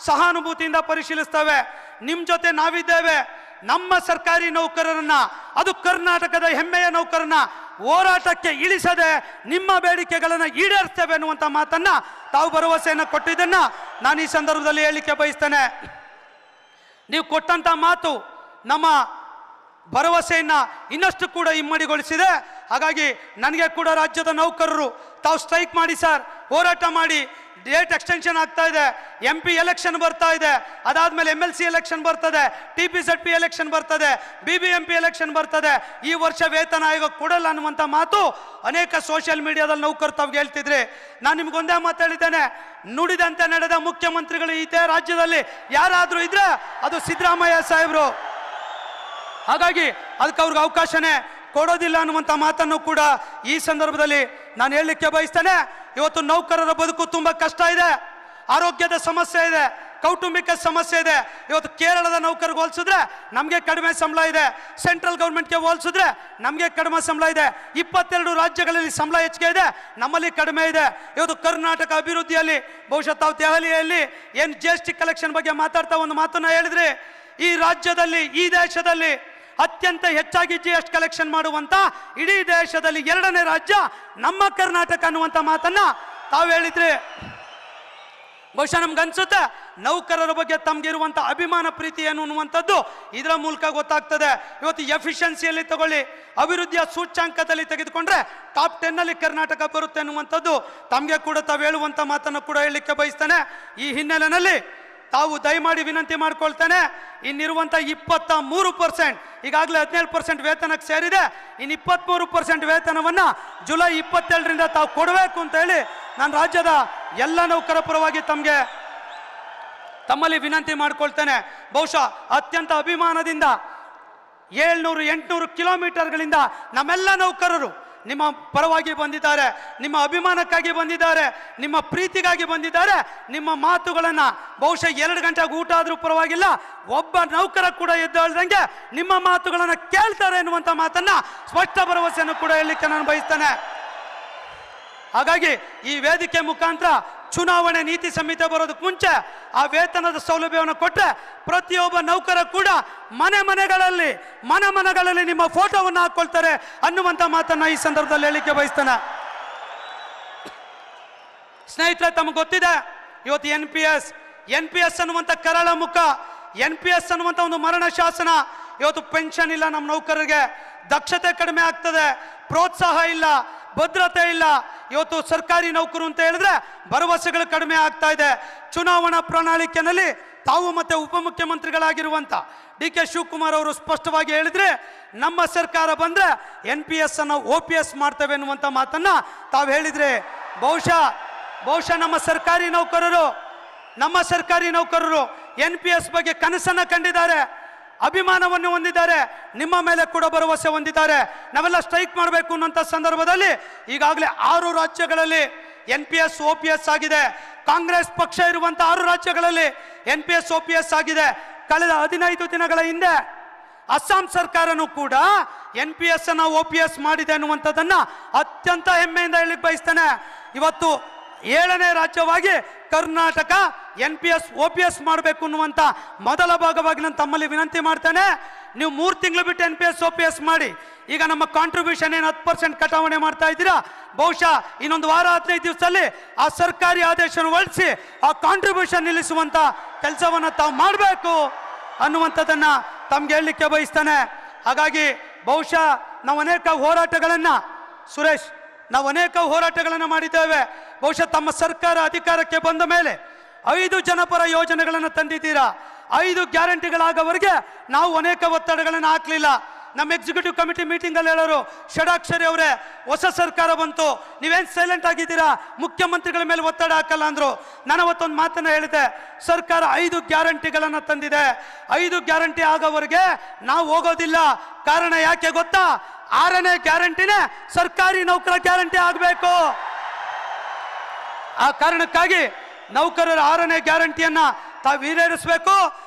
Speaker 2: ಸಹಾನುಭೂತಿಯಿಂದ ಪರಿಶೀಲಿಸ್ತೇವೆ, ನಿಮ್ಮ ಜೊತೆ ನಾವಿದ್ದೇವೆ, ನಮ್ಮ ಸರ್ಕಾರಿ ನೌಕರರನ್ನ, ಅದು ಕರ್ನಾಟಕದ ಹೆಮ್ಮೆಯ ನೌಕರನ್ನ ಹೋರಾಟಕ್ಕೆ ಇಳಿಸದೆ ನಿಮ್ಮ ಬೇಡಿಕೆಗಳನ್ನು ಈಡೇರಿಸ್ತೇವೆ ಅನ್ನುವಂಥ ಮಾತನ್ನ ತಾವು ಭರವಸೆಯನ್ನು ಕೊಟ್ಟಿದ್ದನ್ನ ನಾನು ಈ ಸಂದರ್ಭದಲ್ಲಿ ಹೇಳಲಿಕ್ಕೆ ಬಯಸ್ತೇನೆ. ನೀವು ಕೊಟ್ಟಂತ ಮಾತು ನಮ್ಮ ಭರವಸೆಯನ್ನ ಇನ್ನಷ್ಟು ಕೂಡ ಇಮ್ಮಡಿಗೊಳಿಸಿದೆ. ಹಾಗಾಗಿ ನನಗೆ ಕೂಡ ರಾಜ್ಯದ ನೌಕರರು ತಾವು ಸ್ಟ್ರೈಕ್ ಮಾಡಿ ಸರ್, ಹೋರಾಟ ಮಾಡಿ, ಡೇಟ್ ಎಕ್ಸ್ಟೆನ್ಷನ್ ಆಗ್ತಾ ಇದೆ, MP ಎಲೆಕ್ಷನ್ ಬರ್ತಾ ಇದೆ, ಅದಾದ್ಮೇಲೆ MLC ಎಲೆಕ್ಷನ್ ಬರ್ತದೆ, TPZP ಎಲೆಕ್ಷನ್ ಬರ್ತದೆ, BBMP ಎಲೆಕ್ಷನ್ ಬರ್ತದೆ, ಈ ವರ್ಷ ವೇತನ ಆಯೋಗ ಕೊಡಲ್ಲ ಅನ್ನುವಂಥ ಮಾತು ಅನೇಕ ಸೋಷಿಯಲ್ ಮೀಡಿಯಾದಲ್ಲಿ ನೌಕರು ತಾವು ಹೇಳ್ತಿದ್ರಿ. ನಾನು ನಿಮ್ಗೊಂದೇ ಮಾತಾಡಿದ್ದೇನೆ, ನುಡಿದಂತೆ ನಡೆದ ಮುಖ್ಯಮಂತ್ರಿಗಳು ಇದೇ ರಾಜ್ಯದಲ್ಲಿ ಯಾರಾದರೂ ಇದ್ರೆ ಅದು ಸಿದ್ದರಾಮಯ್ಯ ಸಾಹೇಬರು. ಹಾಗಾಗಿ ಅದಕ್ಕೆ ಅವ್ರಿಗೆ ಅವಕಾಶನೇ ಕೊಡೋದಿಲ್ಲ ಅನ್ನುವಂಥ ಮಾತನ್ನು ಕೂಡ ಈ ಸಂದರ್ಭದಲ್ಲಿ ನಾನು ಹೇಳಲಿಕ್ಕೆ ಬಯಸ್ತೇನೆ. ಇವತ್ತು ನೌಕರರ ಬದುಕು ತುಂಬ ಕಷ್ಟ ಇದೆ, ಆರೋಗ್ಯದ ಸಮಸ್ಯೆ ಇದೆ, ಕೌಟುಂಬಿಕ ಸಮಸ್ಯೆ ಇದೆ. ಇವತ್ತು ಕೇರಳದ ನೌಕರಿಗೆ ಹೋಲಿಸಿದ್ರೆ ನಮಗೆ ಕಡಿಮೆ ಸಂಬಳ ಇದೆ, ಸೆಂಟ್ರಲ್ ಗೌರ್ಮೆಂಟ್ಗೆ ಹೋಲಿಸಿದ್ರೆ ನಮಗೆ ಕಡಿಮೆ ಸಂಬಳ ಇದೆ, 22 ರಾಜ್ಯಗಳಲ್ಲಿ ಸಂಬಳ ಹೆಚ್ಚಿಗೆ ಇದೆ, ನಮ್ಮಲ್ಲಿ ಕಡಿಮೆ ಇದೆ. ಇವತ್ತು ಕರ್ನಾಟಕ ಅಭಿವೃದ್ಧಿಯಲ್ಲಿ ಬಹುಶಃ ತಾವು ದೆಹಲಿಯಲ್ಲಿ ಏನು GST ಕಲೆಕ್ಷನ್ ಬಗ್ಗೆ ಮಾತಾಡ್ತಾ ಒಂದು ಮಾತನ್ನ ಹೇಳಿದ್ರಿ, ಈ ರಾಜ್ಯದಲ್ಲಿ ಈ ದೇಶದಲ್ಲಿ ಅತ್ಯಂತ ಹೆಚ್ಚಾಗಿ GST ಕಲೆಕ್ಷನ್ ಮಾಡುವಂತ ಇಡೀ ದೇಶದಲ್ಲಿ 2ನೇ ರಾಜ್ಯ ನಮ್ಮ ಕರ್ನಾಟಕ ಅನ್ನುವಂಥ ಮಾತನ್ನ ತಾವು ಹೇಳಿದ್ರಿ. ಬಹುಶಃ ನಮ್ಗನ್ಸುತ್ತೆ ನೌಕರರ ಬಗ್ಗೆ ತಮ್ಗಿರುವಂಥ ಅಭಿಮಾನ ಪ್ರೀತಿ ಏನು ಅನ್ನುವಂಥದ್ದು ಇದರ ಮೂಲಕ ಗೊತ್ತಾಗ್ತದೆ. ಇವತ್ತು ಎಫಿಷಿಯನ್ಸಿಯಲ್ಲಿ ತಗೊಳ್ಳಿ, ಅಭಿವೃದ್ಧಿಯ ಸೂಚ್ಯಾಂಕದಲ್ಲಿ ತೆಗೆದುಕೊಂಡ್ರೆ ಟಾಪ್ 10ನಲ್ಲಿ ಕರ್ನಾಟಕ ಬರುತ್ತೆ ಅನ್ನುವಂಥದ್ದು ತಮಗೆ ಕೂಡ ತಾವು ಹೇಳುವಂಥ ಮಾತನ್ನು ಕೂಡ ಹೇಳಲಿಕ್ಕೆ ಬಯಸ್ತೇನೆ. ಈ ಹಿನ್ನೆಲೆಯಲ್ಲಿ ತಾವು ದಯಮಾಡಿ ವಿನಂತಿ ಮಾಡ್ಕೊಳ್ತೇನೆ, ಇನ್ನಿರುವಂಥ 23%, ಈಗಾಗಲೇ 17% ವೇತನಕ್ಕೆ ಸೇರಿದೆ, ಇನ್ನು 23% ವೇತನವನ್ನು ಜುಲೈ 27ರಿಂದ ತಾವು ಕೊಡಬೇಕು ಅಂತ ಹೇಳಿ ನಾನು ರಾಜ್ಯದ ಎಲ್ಲ ನೌಕರ ಪರವಾಗಿ ತಮ್ಮಲ್ಲಿ ವಿನಂತಿ ಮಾಡ್ಕೊಳ್ತೇನೆ. ಬಹುಶಃ ಅತ್ಯಂತ ಅಭಿಮಾನದಿಂದ 700-800 ಕಿಲೋಮೀಟರ್ಗಳಿಂದ ನಮ್ಮೆಲ್ಲ ನೌಕರರು ನಿಮ್ಮ ಪರವಾಗಿ ಬಂದಿದ್ದಾರೆ, ನಿಮ್ಮ ಅಭಿಮಾನಕ್ಕಾಗಿ ಬಂದಿದ್ದಾರೆ, ನಿಮ್ಮ ಪ್ರೀತಿಗಾಗಿ ಬಂದಿದ್ದಾರೆ. ನಿಮ್ಮ ಮಾತುಗಳನ್ನು ಬಹುಶಃ 2 ಗಂಟೆಗೆ ಊಟ ಆದರೂ ಪರವಾಗಿಲ್ಲ, ಒಬ್ಬ ನೌಕರ ಕೂಡ ಎದ್ದೇಳ್ದಂಗೆ ನಿಮ್ಮ ಮಾತುಗಳನ್ನು ಕೇಳ್ತಾರೆ ಎನ್ನುವಂಥ ಮಾತನ್ನು ಸ್ಪಷ್ಟ ಭರವಸೆಯನ್ನು ಕೂಡ ಹೇಳಲಿಕ್ಕೆ ನಾನು ಬಯಸ್ತೇನೆ. ಹಾಗಾಗಿ ಈ ವೇದಿಕೆ ಮುಖಾಂತರ ಚುನಾವಣೆ ನೀತಿ ಸಂಹಿತೆ ಬರೋದಕ್ಕೆ ಮುಂಚೆ ಆ ವೇತನದ ಸೌಲಭ್ಯವನ್ನು ಕೊಟ್ಟರೆ ಪ್ರತಿಯೊಬ್ಬ ನೌಕರ ಕೂಡ ಮನೆಗಳಲ್ಲಿ ನಿಮ್ಮ ಫೋಟೋವನ್ನು ಹಾಕೊಳ್ತಾರೆ ಅನ್ನುವಂಥ ಮಾತನ್ನ ಈ ಸಂದರ್ಭದಲ್ಲಿ ಹೇಳಲಿಕ್ಕೆ ಬಯಸ್ತೇನೆ. ಸ್ನೇಹಿತರೆ, ತಮಗೆ ಗೊತ್ತಿದೆ ಇವತ್ತು ಎನ್ ಪಿ ಎಸ್ ಅನ್ನುವಂಥ ಕರಾಳ ಮುಖ, NPS ಅನ್ನುವಂಥ ಒಂದು ಮರಣ ಶಾಸನ. ಇವತ್ತು ಪೆನ್ಷನ್ ಇಲ್ಲ, ನಮ್ಮ ನೌಕರರಿಗೆ ದಕ್ಷತೆ ಕಡಿಮೆ ಆಗ್ತದೆ, ಪ್ರೋತ್ಸಾಹ ಇಲ್ಲ, ಭದ್ರತೆ ಇಲ್ಲ. ಇವತ್ತು ಸರ್ಕಾರಿ ನೌಕರು ಅಂತ ಹೇಳಿದ್ರೆ ಭರವಸೆಗಳು ಕಡಿಮೆ ಆಗ್ತಾ ಇದೆ. ಚುನಾವಣಾ ಪ್ರಣಾಳಿಕೆಯಲ್ಲಿ ತಾವು ಮತ್ತೆ ಉಪಮುಖ್ಯಮಂತ್ರಿಗಳಾಗಿರುವಂಥ DK ಶಿವಕುಮಾರ್ ಅವರು ಸ್ಪಷ್ಟವಾಗಿ ಹೇಳಿದ್ರೆ, ನಮ್ಮ ಸರ್ಕಾರ ಬಂದ್ರೆ NPS ಅನ್ನು OPS ಮಾಡ್ತೇವೆ ಎನ್ನುವಂಥ ಮಾತನ್ನ ತಾವು ಹೇಳಿದ್ರೆ, ಬಹುಶಃ ನಮ್ಮ ಸರ್ಕಾರಿ ನೌಕರರು NPS ಬಗ್ಗೆ ಕನಸನ್ನ ಕಂಡಿದ್ದಾರೆ, ಅಭಿಮಾನವನ್ನು ಹೊಂದಿದ್ದಾರೆ, ನಿಮ್ಮ ಮೇಲೆ ಕೂಡ ಭರವಸೆ ಹೊಂದಿದ್ದಾರೆ. ನಾವೆಲ್ಲ ಸ್ಟ್ರೈಕ್ ಮಾಡಬೇಕು ಅನ್ನೋಂಥ ಸಂದರ್ಭದಲ್ಲಿ ಈಗಾಗಲೇ 6 ರಾಜ್ಯಗಳಲ್ಲಿ NPS OPS ಆಗಿದೆ. ಕಾಂಗ್ರೆಸ್ ಪಕ್ಷ ಇರುವಂಥ 6 ರಾಜ್ಯಗಳಲ್ಲಿ NPS OPS ಆಗಿದೆ. ಕಳೆದ 15 ದಿನಗಳ ಹಿಂದೆ ಅಸ್ಸಾಂ ಸರ್ಕಾರನೂ ಕೂಡ NPS ಅನ್ನು OPS ಮಾಡಿದೆ ಅನ್ನುವಂಥದ್ದನ್ನ ಅತ್ಯಂತ ಹೆಮ್ಮೆಯಿಂದ ಹೇಳಿಕ್ಕೆ ಬಯಸ್ತೇನೆ. ಇವತ್ತು 7ನೇ ರಾಜ್ಯವಾಗಿ ಕರ್ನಾಟಕ NPS OPS ಮಾಡಬೇಕು ಅನ್ನುವಂಥ ಮೊದಲ ಭಾಗವಾಗಿ ನಾನು ತಮ್ಮಲ್ಲಿ ವಿನಂತಿ ಮಾಡ್ತೇನೆ. ನೀವು 3 ತಿಂಗಳು ಬಿಟ್ಟು NPS OPS ಮಾಡಿ. ಈಗ ನಮ್ಮ ಕಾಂಟ್ರಿಬ್ಯೂಷನ್ ಏನು 10% ಕಟಾವಣೆ ಮಾಡ್ತಾ ಇದ್ದೀರಾ, ಬಹುಶಃ ಇನ್ನೊಂದು ವಾರ 15 ದಿವಸದಲ್ಲಿ ಆ ಸರ್ಕಾರಿ ಆದೇಶವನ್ನು ಹೊರಡಿಸಿ ಆ ಕಾಂಟ್ರಿಬ್ಯೂಷನ್ ನಿಲ್ಲಿಸುವಂಥ ಕೆಲಸವನ್ನು ತಾವು ಮಾಡಬೇಕು ಅನ್ನುವಂಥದ್ದನ್ನು ತಮ್ಗೆ ಹೇಳಲಿಕ್ಕೆ ಬಯಸ್ತೇನೆ. ಹಾಗಾಗಿ ಬಹುಶಃ ನಾವು ಅನೇಕ ಹೋರಾಟಗಳನ್ನು ಮಾಡಿದ್ದೇವೆ. ಬಹುಶಃ ತಮ್ಮ ಸರ್ಕಾರ ಅಧಿಕಾರಕ್ಕೆ ಬಂದ ಮೇಲೆ 5 ಜನಪರ ಯೋಜನೆಗಳನ್ನು ತಂದಿದ್ದೀರಾ. 5 ಗ್ಯಾರಂಟಿಗಳಾಗವರೆಗೆ ನಾವು ಅನೇಕ ಒತ್ತಡಗಳನ್ನು ಹಾಕಲಿಲ್ಲ. ನಮ್ಮ ಎಕ್ಸಿಕ್ಯೂಟಿವ್ ಕಮಿಟಿ ಮೀಟಿಂಗಲ್ಲಿ ಹೇಳೋರು, ಷಡಾಕ್ಷರಿ ಅವರೇ, ಹೊಸ ಸರ್ಕಾರ ಬಂತು, ನೀವೇನು ಸೈಲೆಂಟ್ ಆಗಿದ್ದೀರಾ, ಮುಖ್ಯಮಂತ್ರಿಗಳ ಮೇಲೆ ಒತ್ತಡ ಹಾಕಲ್ಲ ಅಂದರು. ನಾನು ಅವತ್ತೊಂದು ಮಾತನ್ನು ಹೇಳಿದೆ, ಸರ್ಕಾರ 5 ಗ್ಯಾರಂಟಿಗಳನ್ನು ತಂದಿದೆ, 5 ಗ್ಯಾರಂಟಿ ಆಗೋವರೆಗೆ ನಾವು ಹೋಗೋದಿಲ್ಲ. ಕಾರಣ ಯಾಕೆ ಗೊತ್ತಾ? 6ನೇ ಗ್ಯಾರಂಟಿನೇ ಸರ್ಕಾರಿ ನೌಕರ ಗ್ಯಾರಂಟಿ ಆಗಬೇಕು. ಆ ಕಾರಣಕ್ಕಾಗಿ ನೌಕರರ 6ನೇ ಗ್ಯಾರಂಟಿಯನ್ನ ತಾವು ಈಡೇರಿಸಬೇಕು,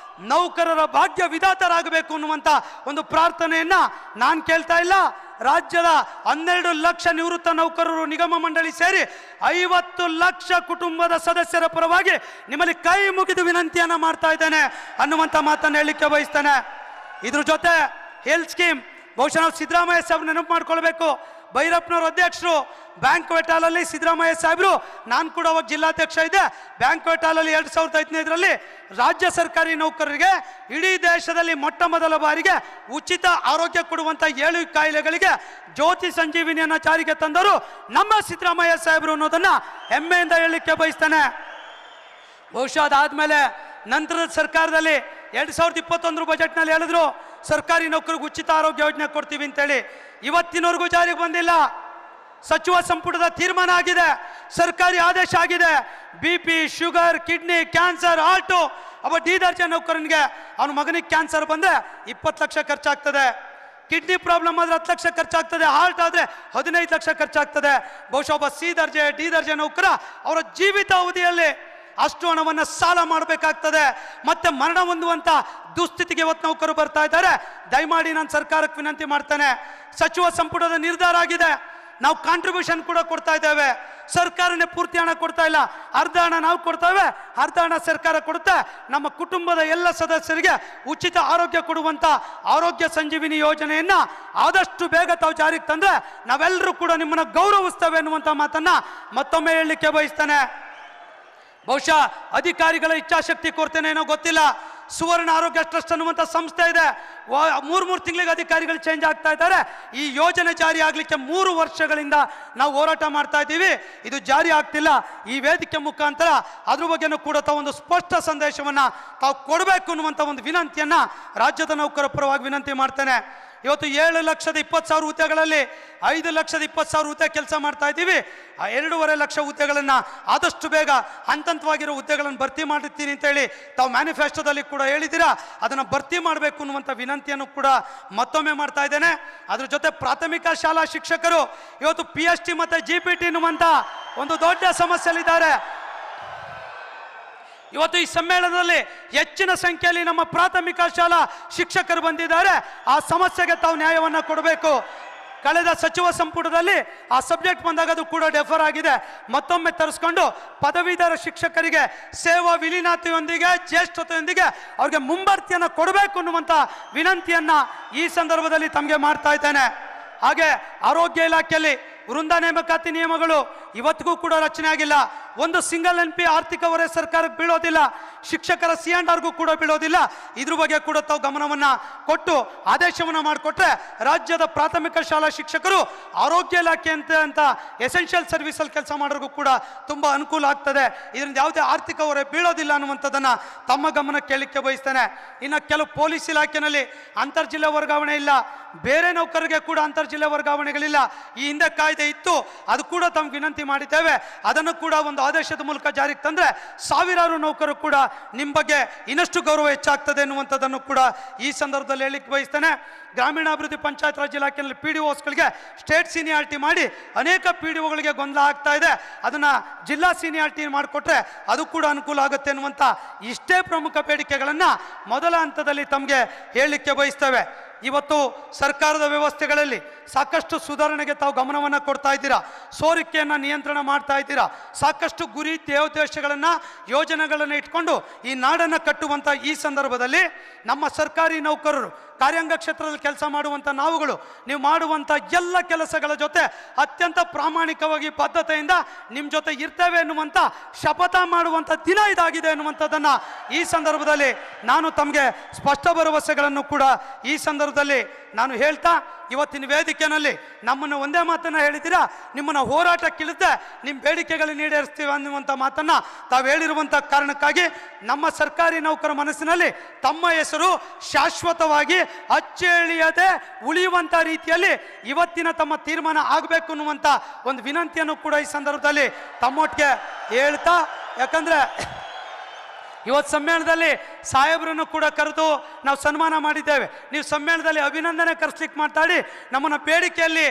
Speaker 2: ನೌಕರರ ಭಾಗ್ಯ ವಿಧಾತರಾಗಬೇಕು ಅನ್ನುವಂಥ ಒಂದು ಪ್ರಾರ್ಥನೆಯನ್ನ ನಾನು ಕೇಳ್ತಾ ಇಲ್ಲ. ರಾಜ್ಯದ 12 ಲಕ್ಷ ನಿವೃತ್ತ ನೌಕರರು ನಿಗಮ ಮಂಡಳಿ ಸೇರಿ 50 ಲಕ್ಷ ಕುಟುಂಬದ ಸದಸ್ಯರ ಪರವಾಗಿ ನಿಮ್ಮಲ್ಲಿ ಕೈ ಮುಗಿದು ವಿನಂತಿಯನ್ನ ಮಾಡ್ತಾ ಇದ್ದೇನೆ ಅನ್ನುವಂಥ ಮಾತನ್ನು ಹೇಳಲಿಕ್ಕೆ ಬಯಸ್ತೇನೆ. ಇದ್ರ ಜೊತೆ ಹೆಲ್ತ್ ಸ್ಕೀಮ್, ಬಹುಶಃ ನಾವು ಸಿದ್ದರಾಮಯ್ಯ ಸಾಹೇಬ್ ನೆನಪು ಮಾಡ್ಕೊಳ್ಬೇಕು. ಭೈರಪ್ಪನವ್ರ ಅಧ್ಯಕ್ಷರು ಬ್ಯಾಂಕ್ವೆಟ್ ಹಾಲಲ್ಲಿ ಸಿದ್ದರಾಮಯ್ಯ ಸಾಹೇಬರು, ನಾನು ಕೂಡ ಅವಾಗ ಜಿಲ್ಲಾಧ್ಯಕ್ಷ ಇದ್ದೆ. ಬ್ಯಾಂಕ್ವೆಟ್ ಹಾಲಲ್ಲಿ 2015ರಲ್ಲಿ ರಾಜ್ಯ ಸರ್ಕಾರಿ ನೌಕರರಿಗೆ ಇಡೀ ದೇಶದಲ್ಲಿ ಮೊಟ್ಟ ಮೊದಲ ಬಾರಿಗೆ ಉಚಿತ ಆರೋಗ್ಯ ಕೊಡುವಂಥ 7 ಕಾಯಿಲೆಗಳಿಗೆ ಜ್ಯೋತಿ ಸಂಜೀವಿನಿಯನ್ನು ಜಾರಿಗೆ ತಂದರು ನಮ್ಮ ಸಿದ್ದರಾಮಯ್ಯ ಸಾಹೇಬರು ಅನ್ನೋದನ್ನ ಹೆಮ್ಮೆಯಿಂದ ಹೇಳಲಿಕ್ಕೆ ಬಯಸ್ತೇನೆ. ಬಹುಶಃ ಅದಾದ್ಮೇಲೆ ನಂತರದ ಸರ್ಕಾರದಲ್ಲಿ 2021 ಬಜೆಟ್ನಲ್ಲಿ ಹೇಳಿದ್ರು ಸರ್ಕಾರಿ ನೌಕರಿಗೆ ಉಚಿತ ಆರೋಗ್ಯ ಯೋಜನೆ ಕೊಡ್ತೀವಿ ಅಂತೇಳಿ. ಇವತ್ತಿನವರೆಗೂ ಜಾರಿಗೆ ಬಂದಿಲ್ಲ. ಸಚಿವ ಸಂಪುಟದ ತೀರ್ಮಾನ ಆಗಿದೆ, ಸರ್ಕಾರಿ ಆದೇಶ ಆಗಿದೆ. BP, sugar, kidney, cancer, heart, ಅವ D ದರ್ಜೆ ನೌಕರನಿಗೆ ಅವನ ಮಗನಿಗೆ ಕ್ಯಾನ್ಸರ್ ಬಂದರೆ 20 ಲಕ್ಷ ಖರ್ಚಾಗ್ತದೆ. ಕಿಡ್ನಿ ಪ್ರಾಬ್ಲಮ್ ಆದರೆ 10 ಲಕ್ಷ ಖರ್ಚಾಗ್ತದೆ. ಹಾರ್ಟ್ ಆದರೆ 15 ಲಕ್ಷ ಖರ್ಚಾಗ್ತದೆ. ಬಹುಶಃ ಒಬ್ಬ C ದರ್ಜೆ D ದರ್ಜೆ ನೌಕರ ಅವರ ಜೀವಿತ ಅವಧಿಯಲ್ಲಿ ಅಷ್ಟು ಹಣವನ್ನು ಸಾಲ ಮಾಡಬೇಕಾಗ್ತದೆ. ಮತ್ತೆ ಮರಣ ಹೊಂದುವಂಥ ದುಸ್ಥಿತಿಗೆ ಇವತ್ತು ನೌಕರು ಬರ್ತಾ ಇದ್ದಾರೆ. ದಯಮಾಡಿ ನಾನು ಸರ್ಕಾರಕ್ಕೆ ವಿನಂತಿ ಮಾಡ್ತೇನೆ, ಸಚಿವ ಸಂಪುಟದ ನಿರ್ಧಾರ ಆಗಿದೆ, ನಾವು ಕಾಂಟ್ರಿಬ್ಯೂಷನ್ ಕೂಡ ಕೊಡ್ತಾ ಇದ್ದೇವೆ. ಸರ್ಕಾರನೇ ಪೂರ್ತಿ ಹಣ ಕೊಡ್ತಾ ಇಲ್ಲ, ಅರ್ಧ ಹಣ ನಾವು ಕೊಡ್ತೇವೆ, ಅರ್ಧ ಹಣ ಸರ್ಕಾರ ಕೊಡುತ್ತೆ. ನಮ್ಮ ಕುಟುಂಬದ ಎಲ್ಲ ಸದಸ್ಯರಿಗೆ ಉಚಿತ ಆರೋಗ್ಯ ಕೊಡುವಂಥ ಆರೋಗ್ಯ ಸಂಜೀವಿನಿ ಯೋಜನೆಯನ್ನ ಆದಷ್ಟು ಬೇಗ ತಾವು ಜಾರಿಗೆ ತಂದ್ರೆ ನಾವೆಲ್ಲರೂ ಕೂಡ ನಿಮ್ಮನ್ನು ಗೌರವಿಸ್ತೇವೆ ಅನ್ನುವಂಥ ಮಾತನ್ನ ಮತ್ತೊಮ್ಮೆ ಹೇಳಲಿಕ್ಕೆ ಬಯಸ್ತೇನೆ. ಬಹುಶಃ ಅಧಿಕಾರಿಗಳ ಇಚ್ಛಾಶಕ್ತಿ ಕೊಡ್ತೇನೆ ಏನೋ ಗೊತ್ತಿಲ್ಲ. ಸುವರ್ಣ ಆರೋಗ್ಯ ಟ್ರಸ್ಟ್ ಅನ್ನುವಂಥ ಸಂಸ್ಥೆ ಇದೆ. 3 ತಿಂಗಳಿಗೆ ಅಧಿಕಾರಿಗಳು ಚೇಂಜ್ ಆಗ್ತಾ ಇದ್ದಾರೆ. ಈ ಯೋಜನೆ ಜಾರಿ ಆಗಲಿಕ್ಕೆ 3 ವರ್ಷಗಳಿಂದ ನಾವು ಹೋರಾಟ ಮಾಡ್ತಾ ಇದ್ದೀವಿ, ಇದು ಜಾರಿ ಆಗ್ತಿಲ್ಲ. ಈ ವೇದಿಕೆ ಮುಖಾಂತರ ಅದ್ರ ಬಗ್ಗೆನೂ ಕೂಡ ತಾವು ಒಂದು ಸ್ಪಷ್ಟ ಸಂದೇಶವನ್ನು ತಾವು ಕೊಡಬೇಕು ಅನ್ನುವಂಥ ಒಂದು ವಿನಂತಿಯನ್ನು ರಾಜ್ಯದ ನೌಕರ ಪರವಾಗಿ ವಿನಂತಿ ಮಾಡ್ತೇನೆ. ಇವತ್ತು 7,20,000 ಹುದ್ದೆಗಳಲ್ಲಿ 5,20,000 ಹುದ್ದೆ ಕೆಲಸ ಮಾಡ್ತಾ ಇದ್ದೀವಿ. ಆ 2.5 ಲಕ್ಷ ಹುದ್ದೆಗಳನ್ನು ಆದಷ್ಟು ಬೇಗ ಹಂತವಾಗಿರೋ ಹುದ್ದೆಗಳನ್ನು ಭರ್ತಿ ಮಾಡುತ್ತೀನಿ ಅಂತೇಳಿ ತಾವು ಮ್ಯಾನಿಫೆಸ್ಟೋದಲ್ಲಿ ಕೂಡ ಹೇಳಿದ್ದೀರಾ. ಅದನ್ನು ಭರ್ತಿ ಮಾಡಬೇಕು ಅನ್ನುವಂಥ ವಿನಂತಿಯನ್ನು ಕೂಡ ಮತ್ತೊಮ್ಮೆ ಮಾಡ್ತಾ ಇದ್ದೇನೆ. ಅದ್ರ ಜೊತೆ ಪ್ರಾಥಮಿಕ ಶಾಲಾ ಶಿಕ್ಷಕರು ಇವತ್ತು PST ಮತ್ತು GPT ಎನ್ನುವಂಥ ಒಂದು ದೊಡ್ಡ ಸಮಸ್ಯೆಯಲ್ಲಿದ್ದಾರೆ. ಇವತ್ತು ಈ ಸಮ್ಮೇಳನದಲ್ಲಿ ಹೆಚ್ಚಿನ ಸಂಖ್ಯೆಯಲ್ಲಿ ನಮ್ಮ ಪ್ರಾಥಮಿಕ ಶಾಲಾ ಶಿಕ್ಷಕರು ಬಂದಿದ್ದಾರೆ. ಆ ಸಮಸ್ಯೆಗೆ ತಾವು ನ್ಯಾಯವನ್ನು ಕೊಡಬೇಕು. ಕಳೆದ ಸಚಿವ ಸಂಪುಟದಲ್ಲಿ ಆ ಸಬ್ಜೆಕ್ಟ್ ಬಂದಾಗ ಅದು ಕೂಡ ಡೆಫರ್ ಆಗಿದೆ. ಮತ್ತೊಮ್ಮೆ ತರಿಸ್ಕೊಂಡು ಪದವೀಧರ ಶಿಕ್ಷಕರಿಗೆ ಸೇವಾ ವಿಲೀನತೆಯೊಂದಿಗೆ ಜ್ಯೇಷ್ಠತೆಯೊಂದಿಗೆ ಅವ್ರಿಗೆ ಮುಂಬಡ್ತಿಯನ್ನು ಕೊಡಬೇಕು ಅನ್ನುವಂಥ ವಿನಂತಿಯನ್ನು ಈ ಸಂದರ್ಭದಲ್ಲಿ ತಮಗೆ ಮಾಡ್ತಾ ಇದ್ದೇನೆ. ಹಾಗೆ ಆರೋಗ್ಯ ಇಲಾಖೆಯಲ್ಲಿ ವೃಂದ ನೇಮಕಾತಿ ನಿಯಮಗಳು ಇವತ್ತಿಗೂ ಕೂಡ ರಚನೆ ಆಗಿಲ್ಲ. ಒಂದು ಸಿಂಗಲ್ NP ಆರ್ಥಿಕ ಹೊರೆ ಸರ್ಕಾರಕ್ಕೆ ಬೀಳೋದಿಲ್ಲ, ಶಿಕ್ಷಕರ C&Rಗೂ ಕೂಡ ಬೀಳೋದಿಲ್ಲ. ಇದ್ರ ಬಗ್ಗೆ ಕೂಡ ತಾವು ಗಮನವನ್ನು ಕೊಟ್ಟು ಆದೇಶವನ್ನು ಮಾಡಿಕೊಟ್ರೆ ರಾಜ್ಯದ ಪ್ರಾಥಮಿಕ ಶಾಲಾ ಶಿಕ್ಷಕರು ಆರೋಗ್ಯ ಇಲಾಖೆ ಅಂತ ಎಸೆನ್ಷಿಯಲ್ ಸರ್ವಿಸಲ್ಲಿ ಕೆಲಸ ಮಾಡೋರಿಗೂ ಕೂಡ ತುಂಬ ಅನುಕೂಲ ಆಗ್ತದೆ. ಇದರಿಂದ ಯಾವುದೇ ಆರ್ಥಿಕ ಹೊರೆ ಬೀಳೋದಿಲ್ಲ ಅನ್ನುವಂಥದ್ದನ್ನು ತಮ್ಮ ಗಮನಕ್ಕೆ ಕೇಳಲಿಕ್ಕೆ ಬಯಸ್ತೇನೆ. ಇನ್ನು ಕೆಲವು ಪೊಲೀಸ್ ಇಲಾಖೆಯಲ್ಲಿ ಅಂತರ್ಜಿಲ್ಲೆ ವರ್ಗಾವಣೆ ಇಲ್ಲ, ಬೇರೆ ನೌಕರರಿಗೆ ಕೂಡ ಅಂತರ್ಜಿಲ್ಲೆ ವರ್ಗಾವಣೆಗಳಿಲ್ಲ. ಈ ಹಿಂದೆ ಕಾಯ್ದೆ ಇತ್ತು, ಅದು ಕೂಡ ತಮ್ಗೆ ವಿನಂತಿ ಮಾಡಿದ್ದೇವೆ. ಅದನ್ನು ಕೂಡ ಒಂದು ಆದೇಶದ ಮೂಲಕ ಜಾರಿಗೆ ತಂದರೆ ಸಾವಿರಾರು ನೌಕರರು ಕೂಡ ನಿಮ್ಮ ಬಗ್ಗೆ ಇನ್ನಷ್ಟು ಗೌರವ ಹೆಚ್ಚಾಗ್ತದೆ ಎನ್ನುವಂಥದ್ದನ್ನು ಕೂಡ ಈ ಸಂದರ್ಭದಲ್ಲಿ ಹೇಳಲಿಕ್ಕೆ ಬಯಸ್ತೇನೆ. ಗ್ರಾಮೀಣಾಭಿವೃದ್ಧಿ ಪಂಚಾಯತ್ ರಾಜ್ ಇಲಾಖೆಯಲ್ಲಿ PDOಸ್ಗಳಿಗೆ ಸ್ಟೇಟ್ ಸೀನಿಯಾರಿಟಿ ಮಾಡಿ ಅನೇಕ PDOಗಳಿಗೆ ಗೊಂದಲ ಆಗ್ತಾ ಇದೆ. ಅದನ್ನು ಜಿಲ್ಲಾ ಸೀನಿಯಾರಿಟಿ ಮಾಡಿಕೊಟ್ರೆ ಅದು ಕೂಡ ಅನುಕೂಲ ಆಗುತ್ತೆ ಎನ್ನುವಂಥ ಇಷ್ಟೇ ಪ್ರಮುಖ ಬೇಡಿಕೆಗಳನ್ನು ಮೊದಲ ಹಂತದಲ್ಲಿ ತಮಗೆ ಹೇಳಲಿಕ್ಕೆ ಬಯಸ್ತೇವೆ. ಇವತ್ತು ಸರ್ಕಾರದ ವ್ಯವಸ್ಥೆಗಳಲ್ಲಿ ಸಾಕಷ್ಟು ಸುಧಾರಣೆಗೆ ತಾವು ಗಮನವನ್ನು ಕೊಡ್ತಾ ಇದ್ದೀರಾ, ಸೋರಿಕೆಯನ್ನು ನಿಯಂತ್ರಣ ಮಾಡ್ತಾ ಇದ್ದೀರಾ, ಸಾಕಷ್ಟು ಗುರಿ ದೇವೋದ್ದೇಶಗಳನ್ನು ಯೋಜನೆಗಳನ್ನು ಇಟ್ಕೊಂಡು ಈ ನಾಡನ್ನು ಕಟ್ಟುವಂಥ ಈ ಸಂದರ್ಭದಲ್ಲಿ ನಮ್ಮ ಸರ್ಕಾರಿ ನೌಕರರು ಕಾರ್ಯಾಂಗ ಕ್ಷೇತ್ರದಲ್ಲಿ ಕೆಲಸ ಮಾಡುವಂಥ ನಾವುಗಳು ನೀವು ಮಾಡುವಂಥ ಎಲ್ಲ ಕೆಲಸಗಳ ಜೊತೆ ಅತ್ಯಂತ ಪ್ರಾಮಾಣಿಕವಾಗಿ ಬದ್ಧತೆಯಿಂದ ನಿಮ್ಮ ಜೊತೆ ಇರ್ತೇವೆ ಎನ್ನುವಂಥ ಶಪಥ ಮಾಡುವಂಥ ದಿನ ಇದಾಗಿದೆ ಎನ್ನುವಂಥದ್ದನ್ನು ಈ ಸಂದರ್ಭದಲ್ಲಿ ನಾನು ತಮಗೆ ಸ್ಪಷ್ಟ ಭರವಸೆಗಳನ್ನು ಕೂಡ ಈ ಸಂದರ್ಭದಲ್ಲಿ ನಾನು ಹೇಳ್ತಾ, ಇವತ್ತಿನ ವೇದಿಕೆಯಲ್ಲಿ ನಮ್ಮನ್ನು ಒಂದೇ ಮಾತನ್ನು ಹೇಳಿದ್ದೀರಾ, ನಿಮ್ಮನ್ನು ಹೋರಾಟಕ್ಕಿಳಿದೆ ನಿಮ್ಮ ಬೇಡಿಕೆಗಳನ್ನು ಈಡೇರಿಸ್ತೀವಿ ಅನ್ನುವಂಥ ಮಾತನ್ನು ತಾವು ಹೇಳಿರುವಂಥ ಕಾರಣಕ್ಕಾಗಿ ನಮ್ಮ ಸರ್ಕಾರಿ ನೌಕರ ಮನಸ್ಸಿನಲ್ಲಿ ತಮ್ಮ ಹೆಸರು ಶಾಶ್ವತವಾಗಿ ಅಚ್ಚಳಿಯದೆ ಉಳಿಯುವಂಥ ರೀತಿಯಲ್ಲಿ ಇವತ್ತಿನ ತಮ್ಮ ತೀರ್ಮಾನ ಆಗಬೇಕು ಅನ್ನುವಂಥ ಒಂದು ವಿನಂತಿಯನ್ನು ಕೂಡ ಈ ಸಂದರ್ಭದಲ್ಲಿ ತಮ್ಮೊಟ್ಟಿಗೆ ಹೇಳ್ತಾ, ಯಾಕಂದರೆ ಇವತ್ತು ಸಮ್ಮೇಳನದಲ್ಲಿ ಸಾಹೇಬರನ್ನು ಕೂಡ ಕರೆದು ನಾವು ಸನ್ಮಾನ ಮಾಡಿದ್ದೇವೆ. ನೀವು ಸಮ್ಮೇಳನದಲ್ಲಿ ಅಭಿನಂದನೆ ಕರೆಸ್ಲಿಕ್ಕೆ ಮಾತಾಡಿ ನಮ್ಮನ್ನು ಬೇಡಿಕೆಯಲ್ಲಿ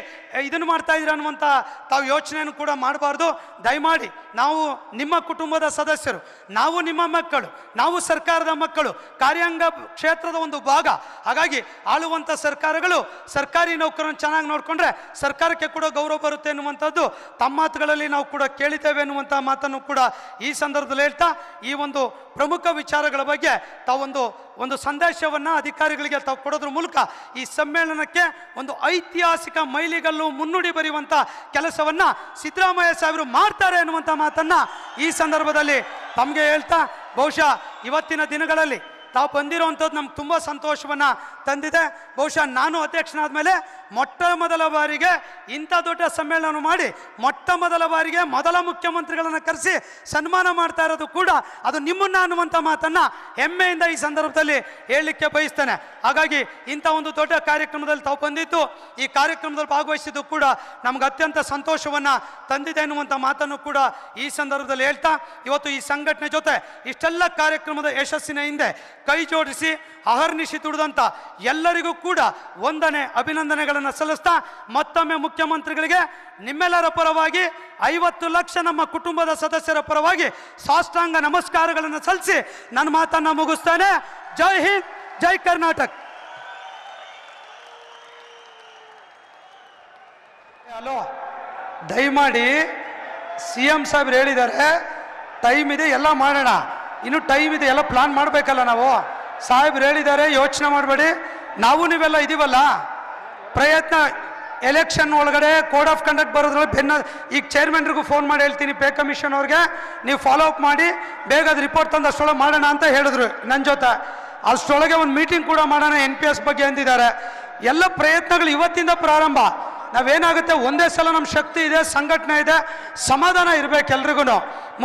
Speaker 2: ಇದನ್ನು ಮಾಡ್ತಾ ಇದ್ದೀರ ಅನ್ನುವಂಥ ತಾವು ಯೋಚನೆಯನ್ನು ಕೂಡ ಮಾಡಬಾರ್ದು. ದಯಮಾಡಿ ನಾವು ನಿಮ್ಮ ಕುಟುಂಬದ ಸದಸ್ಯರು, ನಾವು ನಿಮ್ಮ ಮಕ್ಕಳು, ನಾವು ಸರ್ಕಾರದ ಮಕ್ಕಳು, ಕಾರ್ಯಾಂಗ ಕ್ಷೇತ್ರದ ಒಂದು ಭಾಗ. ಹಾಗಾಗಿ ಆಳುವಂಥ ಸರ್ಕಾರಗಳು ಸರ್ಕಾರಿ ನೌಕರನ್ನು ಚೆನ್ನಾಗಿ ನೋಡಿಕೊಂಡ್ರೆ ಸರ್ಕಾರಕ್ಕೆ ಕೂಡ ಗೌರವ ಬರುತ್ತೆ ಎನ್ನುವಂಥದ್ದು ತಮ್ಮ ಮಾತುಗಳಲ್ಲಿ ನಾವು ಕೂಡ ಕೇಳಿದ್ದೇವೆ ಎನ್ನುವಂಥ ಮಾತನ್ನು ಕೂಡ ಈ ಸಂದರ್ಭದಲ್ಲಿ ಹೇಳ್ತಾ, ಈ ಒಂದು ಪ್ರಮುಖ ವಿಚಾರಗಳ ಬಗ್ಗೆ ತಾವೊಂದು ಸಂದೇಶವನ್ನು ಅಧಿಕಾರಿಗಳಿಗೆ ತಾವು ಕೊಡೋದ್ರ ಮೂಲಕ ಈ ಸಮ್ಮೇಳನಕ್ಕೆ ಒಂದು ಐತಿಹಾಸಿಕ ಮೈಲಿಗಲ್ಲು ಮುನ್ನುಡಿ ಬರೆಯುವಂಥ ಕೆಲಸವನ್ನು ಸಿದ್ದರಾಮಯ್ಯ ಸಾಹೇಬರು ಮಾಡ್ತಾರೆ ಎನ್ನುವಂಥ ಮಾತನ್ನು ಈ ಸಂದರ್ಭದಲ್ಲಿ ತಮಗೆ ಹೇಳ್ತಾ, ಬಹುಶಃ ಇವತ್ತಿನ ದಿನಗಳಲ್ಲಿ ತಾವು ಬಂದಿರುವಂಥದ್ದು ನಮ್ಗೆ ತುಂಬ ಸಂತೋಷವನ್ನು ತಂದಿದೆ. ಬಹುಶಃ ನಾನು ಅಧ್ಯಕ್ಷನಾದ ಮೇಲೆ ಮೊಟ್ಟ ಮೊದಲ ಬಾರಿಗೆ ಇಂಥ ದೊಡ್ಡ ಸಮ್ಮೇಳನ ಮಾಡಿ ಮೊಟ್ಟ ಮೊದಲ ಬಾರಿಗೆ ಮೊದಲ ಮುಖ್ಯಮಂತ್ರಿಗಳನ್ನು ಕರೆಸಿ ಸನ್ಮಾನ ಮಾಡ್ತಾ ಇರೋದು ಕೂಡ ಅದು ನಿಮ್ಮನ್ನ ಅನ್ನುವಂಥ ಮಾತನ್ನು ಹೆಮ್ಮೆಯಿಂದ ಈ ಸಂದರ್ಭದಲ್ಲಿ ಹೇಳಲಿಕ್ಕೆ ಬಯಸ್ತೇನೆ. ಹಾಗಾಗಿ ಇಂಥ ಒಂದು ದೊಡ್ಡ ಕಾರ್ಯಕ್ರಮದಲ್ಲಿ ತಾವು ಬಂದಿದ್ದು, ಈ ಕಾರ್ಯಕ್ರಮದಲ್ಲಿ ಭಾಗವಹಿಸಿದ್ದು ಕೂಡ ನಮ್ಗೆ ಅತ್ಯಂತ ಸಂತೋಷವನ್ನು ತಂದಿದೆ ಎನ್ನುವಂಥ ಮಾತನ್ನು ಕೂಡ ಈ ಸಂದರ್ಭದಲ್ಲಿ ಹೇಳ್ತಾ, ಇವತ್ತು ಈ ಸಂಘಟನೆ ಜೊತೆ ಇಷ್ಟೆಲ್ಲ ಕಾರ್ಯಕ್ರಮದ ಯಶಸ್ಸಿನ ಹಿಂದೆ ಕೈ ಜೋಡಿಸಿ ಅಹರ್ನಿಶಿ ದುಡಿದಂಥ ಎಲ್ಲರಿಗೂ ಕೂಡ ವಂದನೆ ಅಭಿನಂದನೆಗಳನ್ನು ಸಲ್ಲಿಸ್ತಾ, ಮತ್ತೊಮ್ಮೆ ಮುಖ್ಯಮಂತ್ರಿಗಳಿಗೆ ನಿಮ್ಮೆಲ್ಲರ ಪರವಾಗಿ 50 ಲಕ್ಷ ನಮ್ಮ ಕುಟುಂಬದ ಸದಸ್ಯರ ಪರವಾಗಿ ಸಾಷ್ಟಾಂಗ ನಮಸ್ಕಾರಗಳನ್ನು ಸಲ್ಲಿಸಿ ನನ್ನ ಮಾತನ್ನು ಮುಗಿಸ್ತೇನೆ. ಜೈ ಹಿಂದ್, ಜೈ ಕರ್ನಾಟಕ. ಹಲೋ, ದಯಮಾಡಿ CM ಸಾಹೇಬ್ರು ಹೇಳಿದ್ದಾರೆ ಟೈಮ್ ಇದೆ, ಎಲ್ಲ ಮಾಡೋಣ, ಇನ್ನು ಟೈಮ್ ಇದೆ, ಎಲ್ಲ ಪ್ಲಾನ್ ಮಾಡಬೇಕಲ್ಲ ನಾವು. ಸಾಹೇಬ್ರು ಹೇಳಿದ್ದಾರೆ, ಯೋಚನೆ ಮಾಡಬೇಡಿ, ನಾವು ನೀವೆಲ್ಲ ಇದೀವಲ್ಲ, ಪ್ರಯತ್ನ ಎಲೆಕ್ಷನ್ ಒಳಗಡೆ ಕೋಡ್ ಆಫ್ ಕಂಡಕ್ಟ್ ಬರೋದ್ರಲ್ಲಿ ಈಗ ಚೇರ್ಮನ್ರಿಗೂ ಫೋನ್ ಮಾಡಿ ಹೇಳ್ತೀನಿ, ಪೇ ಕಮಿಷನ್ ಅವ್ರಿಗೆ ನೀವು ಫಾಲೋ ಅಪ್ ಮಾಡಿ ಬೇಗ ಅದು ರಿಪೋರ್ಟ್ ತಂದು ಅಷ್ಟೊಳಗೆ ಮಾಡೋಣ ಅಂತ ಹೇಳಿದ್ರು ನನ್ನ ಜೊತೆ. ಅಷ್ಟರೊಳಗೆ ಒಂದು ಮೀಟಿಂಗ್ ಕೂಡ ಮಾಡೋಣ NPS ಬಗ್ಗೆ ಅಂದಿದ್ದಾರೆ. ಎಲ್ಲ ಪ್ರಯತ್ನಗಳು ಇವತ್ತಿಂದ ಪ್ರಾರಂಭ. ನಾವೇನಾಗುತ್ತೆ, ಒಂದೇ ಸಲ ನಮ್ಮ ಶಕ್ತಿ ಇದೆ, ಸಂಘಟನೆ ಇದೆ, ಸಮಾಧಾನ ಇರಬೇಕು ಎಲ್ರಿಗೂ.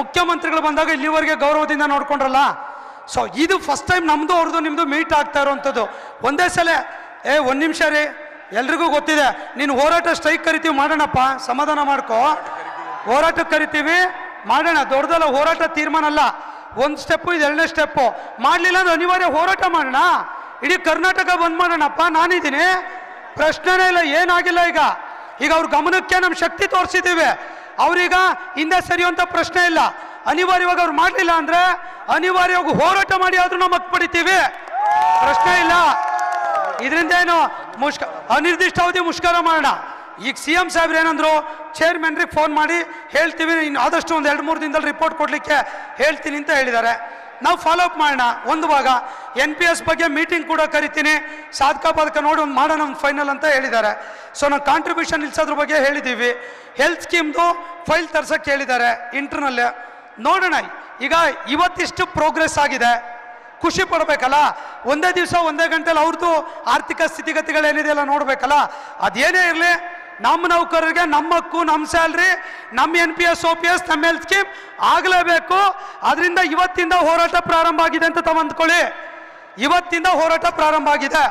Speaker 2: ಮುಖ್ಯಮಂತ್ರಿಗಳು ಬಂದಾಗ ಇಲ್ಲಿವರೆಗೆ ಗೌರವದಿಂದ ನೋಡ್ಕೊಂಡ್ರಲ್ಲ, ಸೊ ಇದು ಫಸ್ಟ್ ಟೈಮ್ ನಮ್ಮದು ಅವ್ರದ್ದು ನಿಮ್ಮದು ಮೀಟ್ ಆಗ್ತಾ ಇರೋವಂಥದ್ದು. ಒಂದೇ ಸಲ ಒಂದು ನಿಮಿಷ ರೀ, ಎಲ್ರಿಗೂ ಗೊತ್ತಿದೆ. ನೀನು ಹೋರಾಟ ಸ್ಟ್ರೈಕ್ ಕರಿತೀವಿ, ಮಾಡೋಣಪ್ಪ, ಸಮಾಧಾನ ಮಾಡ್ಕೋ. ಹೋರಾಟಕ್ಕೆ ಕರಿತೀವಿ, ಮಾಡೋಣ. ದೊಡ್ಡದಲ್ಲ ಹೋರಾಟ, ತೀರ್ಮಾನ ಅಲ್ಲ. ಒಂದು ಸ್ಟೆಪ್ಪು, ಇದು ಎರಡನೇ ಸ್ಟೆಪ್ಪು. ಮಾಡಲಿಲ್ಲ ಅಂದ್ರೆ ಅನಿವಾರ್ಯ ಹೋರಾಟ ಮಾಡೋಣ. ಇಡೀ ಕರ್ನಾಟಕ ಬಂದ್ ಮಾಡೋಣಪ್ಪ, ನಾನಿದ್ದೀನಿ, ಪ್ರಶ್ನೆನೇ ಇಲ್ಲ. ಏನಾಗಿಲ್ಲ ಈಗ ಅವ್ರ ಗಮನಕ್ಕೆ ನಮ್ಮ ಶಕ್ತಿ ತೋರಿಸಿದ್ದೀವಿ. ಅವ್ರೀಗ ಹಿಂದೆ ಸರಿಯುವಂಥ ಪ್ರಶ್ನೆ ಇಲ್ಲ. ಅನಿವಾರ್ಯವಾಗಿ ಅವ್ರು ಮಾಡಲಿಲ್ಲ ಅಂದ್ರೆ ಅನಿವಾರ್ಯವಾಗಿ ಹೋರಾಟ ಮಾಡಿ ಆದ್ರೂ ನಾವು ಮತ್ ಪಡಿತೀವಿ, ಪ್ರಶ್ನೆ ಇಲ್ಲ. ಇದರಿಂದ ಏನು ಅನಿರ್ದಿಷ್ಟ ಅವಧಿ ಮುಷ್ಕರ ಮಾಡೋಣ. ಈಗ CM ಸಾಹೇಬ್ರು ಏನಂದ್ರು, ಚೇರ್ಮನ್ರಿಗೆ ಫೋನ್ ಮಾಡಿ ಹೇಳ್ತೀವಿ, ಇನ್ನು ಆದಷ್ಟು ಒಂದು 2-3 ದಿನದಲ್ಲಿ ರಿಪೋರ್ಟ್ ಕೊಡಲಿಕ್ಕೆ ಹೇಳ್ತೀನಿ ಅಂತ ಹೇಳಿದ್ದಾರೆ. ನಾವು ಫಾಲೋ ಅಪ್ ಮಾಡೋಣ. ಒಂದು ಭಾಗ NPS ಬಗ್ಗೆ ಮೀಟಿಂಗ್ ಕೂಡ ಕರಿತೀನಿ, ಸಾಧಕ ಬಾಧಕ ನೋಡಿ ಒಂದು ಮಾಡೋಣ, ಒಂದು ಫೈನಲ್ ಅಂತ ಹೇಳಿದ್ದಾರೆ. ಸೊ ನಾವು ಕಾಂಟ್ರಿಬ್ಯೂಷನ್ ಇಲ್ಸೋದ್ರ ಬಗ್ಗೆ ಹೇಳಿದ್ದೀವಿ. ಹೆಲ್ತ್ ಸ್ಕೀಮ್ದು ಫೈಲ್ ತರ್ಸಕ್ಕೆ ಹೇಳಿದ್ದಾರೆ ಇಂಟರ್ನಲ್. ನೋಡೋಣ. ಈಗ ಇವತ್ತಿಷ್ಟು ಪ್ರೋಗ್ರೆಸ್ ಆಗಿದೆ, ಖುಷಿ ಪಡಬೇಕಲ್ಲ. ಒಂದೇ ದಿವಸ ಒಂದೇ ಗಂಟೆಲಿ ಅವ್ರದ್ದು ಆರ್ಥಿಕ ಸ್ಥಿತಿಗತಿಗಳೇನಿದೆ ಎಲ್ಲ ನೋಡಬೇಕಲ್ಲ. ಅದೇನೇ ಇರಲಿ, ನಮ್ಮ ನೌಕರರಿಗೆ ನಮ್ಮ ಹಕ್ಕು, ನಮ್ಮ ಸ್ಯಾಲ್ರಿ, ನಮ್ಮ NPS OPS, ನಮ್ಮ ಹೆಲ್ತ್ ಸ್ಕೀಮ್ ಆಗಲೇಬೇಕು. ಅದರಿಂದ ಇವತ್ತಿಂದ ಹೋರಾಟ ಪ್ರಾರಂಭ ಆಗಿದೆ ಅಂತ ತಾವು ಅಂದ್ಕೊಳ್ಳಿ. ಇವತ್ತಿಂದ ಹೋರಾಟ ಪ್ರಾರಂಭ ಆಗಿದೆ.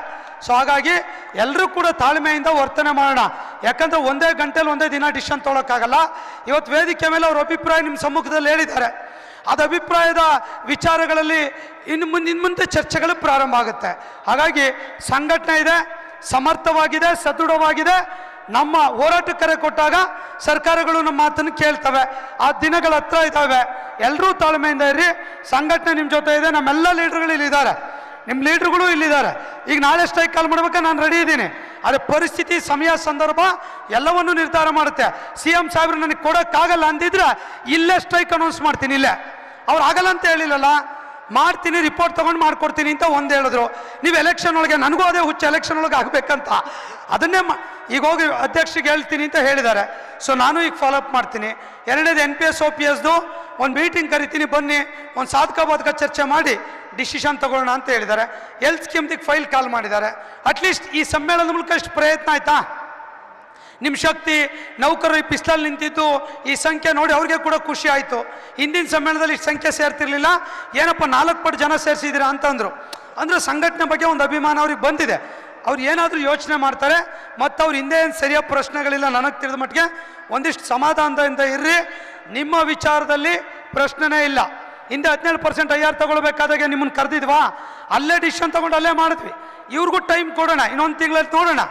Speaker 2: ಸೊ ಹಾಗಾಗಿ ಎಲ್ಲರೂ ಕೂಡ ತಾಳ್ಮೆಯಿಂದ ವರ್ತನೆ ಮಾಡೋಣ. ಯಾಕಂದ್ರೆ ಒಂದೇ ಗಂಟೆಲಿ ಒಂದೇ ದಿನ ಡಿಸಿಷನ್ ತೊಗೊಳಕ್ಕಾಗಲ್ಲ. ಇವತ್ತು ವೇದಿಕೆ ಮೇಲೆ ಅವ್ರ ಅಭಿಪ್ರಾಯ ನಿಮ್ಮ ಸಮ್ಮುಖದಲ್ಲಿ ಹೇಳಿದ್ದಾರೆ. ಅದು ಅಭಿಪ್ರಾಯದ ವಿಚಾರಗಳಲ್ಲಿ ಇನ್ನು ಮುಂದೆ ಚರ್ಚೆಗಳು ಪ್ರಾರಂಭ ಆಗುತ್ತೆ. ಹಾಗಾಗಿ ಸಂಘಟನೆ ಇದೆ, ಸಮರ್ಥವಾಗಿದೆ, ಸದೃಢವಾಗಿದೆ. ನಮ್ಮ ಹೋರಾಟ ಕರೆ ಕೊಟ್ಟಾಗ ಸರ್ಕಾರಗಳು ನಮ್ಮ ಮಾತನ್ನು ಕೇಳ್ತವೆ. ಆ ದಿನಗಳ ಹತ್ರ ಇದ್ದಾವೆ. ಎಲ್ಲರೂ ತಾಳ್ಮೆಯಿಂದ ಇರ್ರಿ. ಸಂಘಟನೆ ನಿಮ್ಮ ಜೊತೆ ಇದೆ. ನಮ್ಮೆಲ್ಲ ಲೀಡರ್ಗಳು ಇಲ್ಲಿದ್ದಾರೆ, ನಿಮ್ಮ ಲೀಡರ್ಗಳು ಇಲ್ಲಿದ್ದಾರೆ. ಈಗ ನಾಳೆ ಸ್ಟ್ರೈಕ್ ಕಾಲ್ ಮಾಡ್ಬೇಕಾದ್ರೆ ನಾನು ರೆಡಿ ಇದ್ದೀನಿ. ಆದರೆ ಪರಿಸ್ಥಿತಿ, ಸಮಯ, ಸಂದರ್ಭ ಎಲ್ಲವನ್ನೂ ನಿರ್ಧಾರ ಮಾಡುತ್ತೆ. CM ಸಾಹೇಬ್ರು ನನಗೆ ಕೊಡೋಕ್ಕಾಗಲ್ಲ ಅಂದಿದ್ರೆ ಇಲ್ಲೇ ಸ್ಟ್ರೈಕ್ ಅನೌನ್ಸ್ ಮಾಡ್ತೀನಿ. ಇಲ್ಲೇ ಅವ್ರು ಆಗಲ್ಲ ಅಂತ ಹೇಳಿಲ್ಲಲ್ಲ, ಮಾಡ್ತೀನಿ, ರಿಪೋರ್ಟ್ ತೊಗೊಂಡು ಮಾಡ್ಕೊಡ್ತೀನಿ ಅಂತ ಒಂದು ಹೇಳಿದ್ರು. ನೀವು ಎಲೆಕ್ಷನ್ ಒಳಗೆ, ನನಗೂ ಅದೇ ಹುಚ್ಚು, ಎಲೆಕ್ಷನ್ ಒಳಗೆ ಆಗಬೇಕಂತ, ಅದನ್ನೇ ಈಗ ಹೋಗಿ ಅಧ್ಯಕ್ಷರಿಗೆ ಹೇಳ್ತೀನಿ ಅಂತ ಹೇಳಿದ್ದಾರೆ. ಸೊ ನಾನು ಈಗ ಫಾಲೋಅಪ್ ಮಾಡ್ತೀನಿ. ಎರಡನೇದು NPS OPSದು ಒಂದು ಮೀಟಿಂಗ್ ಕರಿತೀನಿ, ಬನ್ನಿ, ಒಂದು ಸಾಧಕ ಬಾಧಕ ಚರ್ಚೆ ಮಾಡಿ ಡಿಸಿಷನ್ ತಗೊಳ್ಳೋಣ ಅಂತ ಹೇಳಿದ್ದಾರೆ. ಹೆಲ್ತ್ ಸ್ಕೀಮ್ದಿಗೆ ಫೈಲ್ ಕಾಲ್ ಮಾಡಿದ್ದಾರೆ. ಅಟ್ಲೀಸ್ಟ್ ಈ ಸಮ್ಮೇಳನದ ಮೂಲಕ ಇಷ್ಟು ಪ್ರಯತ್ನ ಆಯ್ತಾ? ನಿಮ್ಮ ಶಕ್ತಿ, ನೌಕರರು ಈ ಪಿಸ್ತಲ್ ನಿಂತಿದ್ದು ಈ ಸಂಖ್ಯೆ ನೋಡಿ ಅವ್ರಿಗೆ ಕೂಡ ಖುಷಿ ಆಯಿತು. ಹಿಂದಿನ ಸಮ್ಮೇಳನದಲ್ಲಿ ಇಷ್ಟು ಸಂಖ್ಯೆ ಸೇರ್ತಿರ್ಲಿಲ್ಲ, ಏನಪ್ಪ 4 ಪಟ್ಟು ಜನ ಸೇರಿಸಿದ್ದೀರಾ ಅಂತಂದರು. ಅಂದರೆ ಸಂಘಟನೆ ಬಗ್ಗೆ ಒಂದು ಅಭಿಮಾನ ಅವ್ರಿಗೆ ಬಂದಿದೆ. ಅವ್ರು ಏನಾದರೂ ಯೋಚನೆ ಮಾಡ್ತಾರೆ. ಮತ್ತು ಅವ್ರು ಹಿಂದೆ ಏನು ಸರಿಯಾದ ಪ್ರಶ್ನೆಗಳಿಲ್ಲ ನನಗೆ ತಿಳಿದ ಮಟ್ಟಿಗೆ. ಒಂದಿಷ್ಟು ಸಮಾಧಾನದಿಂದ ಇರ್ರಿ. ನಿಮ್ಮ ವಿಚಾರದಲ್ಲಿ ಪ್ರಶ್ನೆನೇ ಇಲ್ಲ. ಹಿಂದೆ 17% IR ತಗೊಳ್ಬೇಕಾದಾಗೆ ನಿಮ್ಮನ್ನು ಕರೆದಿದ್ವಾ? ಅಲ್ಲೇ ಡಿಸಿಷನ್ ತೊಗೊಂಡು ಅಲ್ಲೇ ಮಾಡಿದ್ವಿ. ಇವ್ರಿಗೂ ಟೈಮ್ ಕೊಡೋಣ, ಇನ್ನೊಂದು ತಿಂಗಳಲ್ಲಿ ನೋಡೋಣ.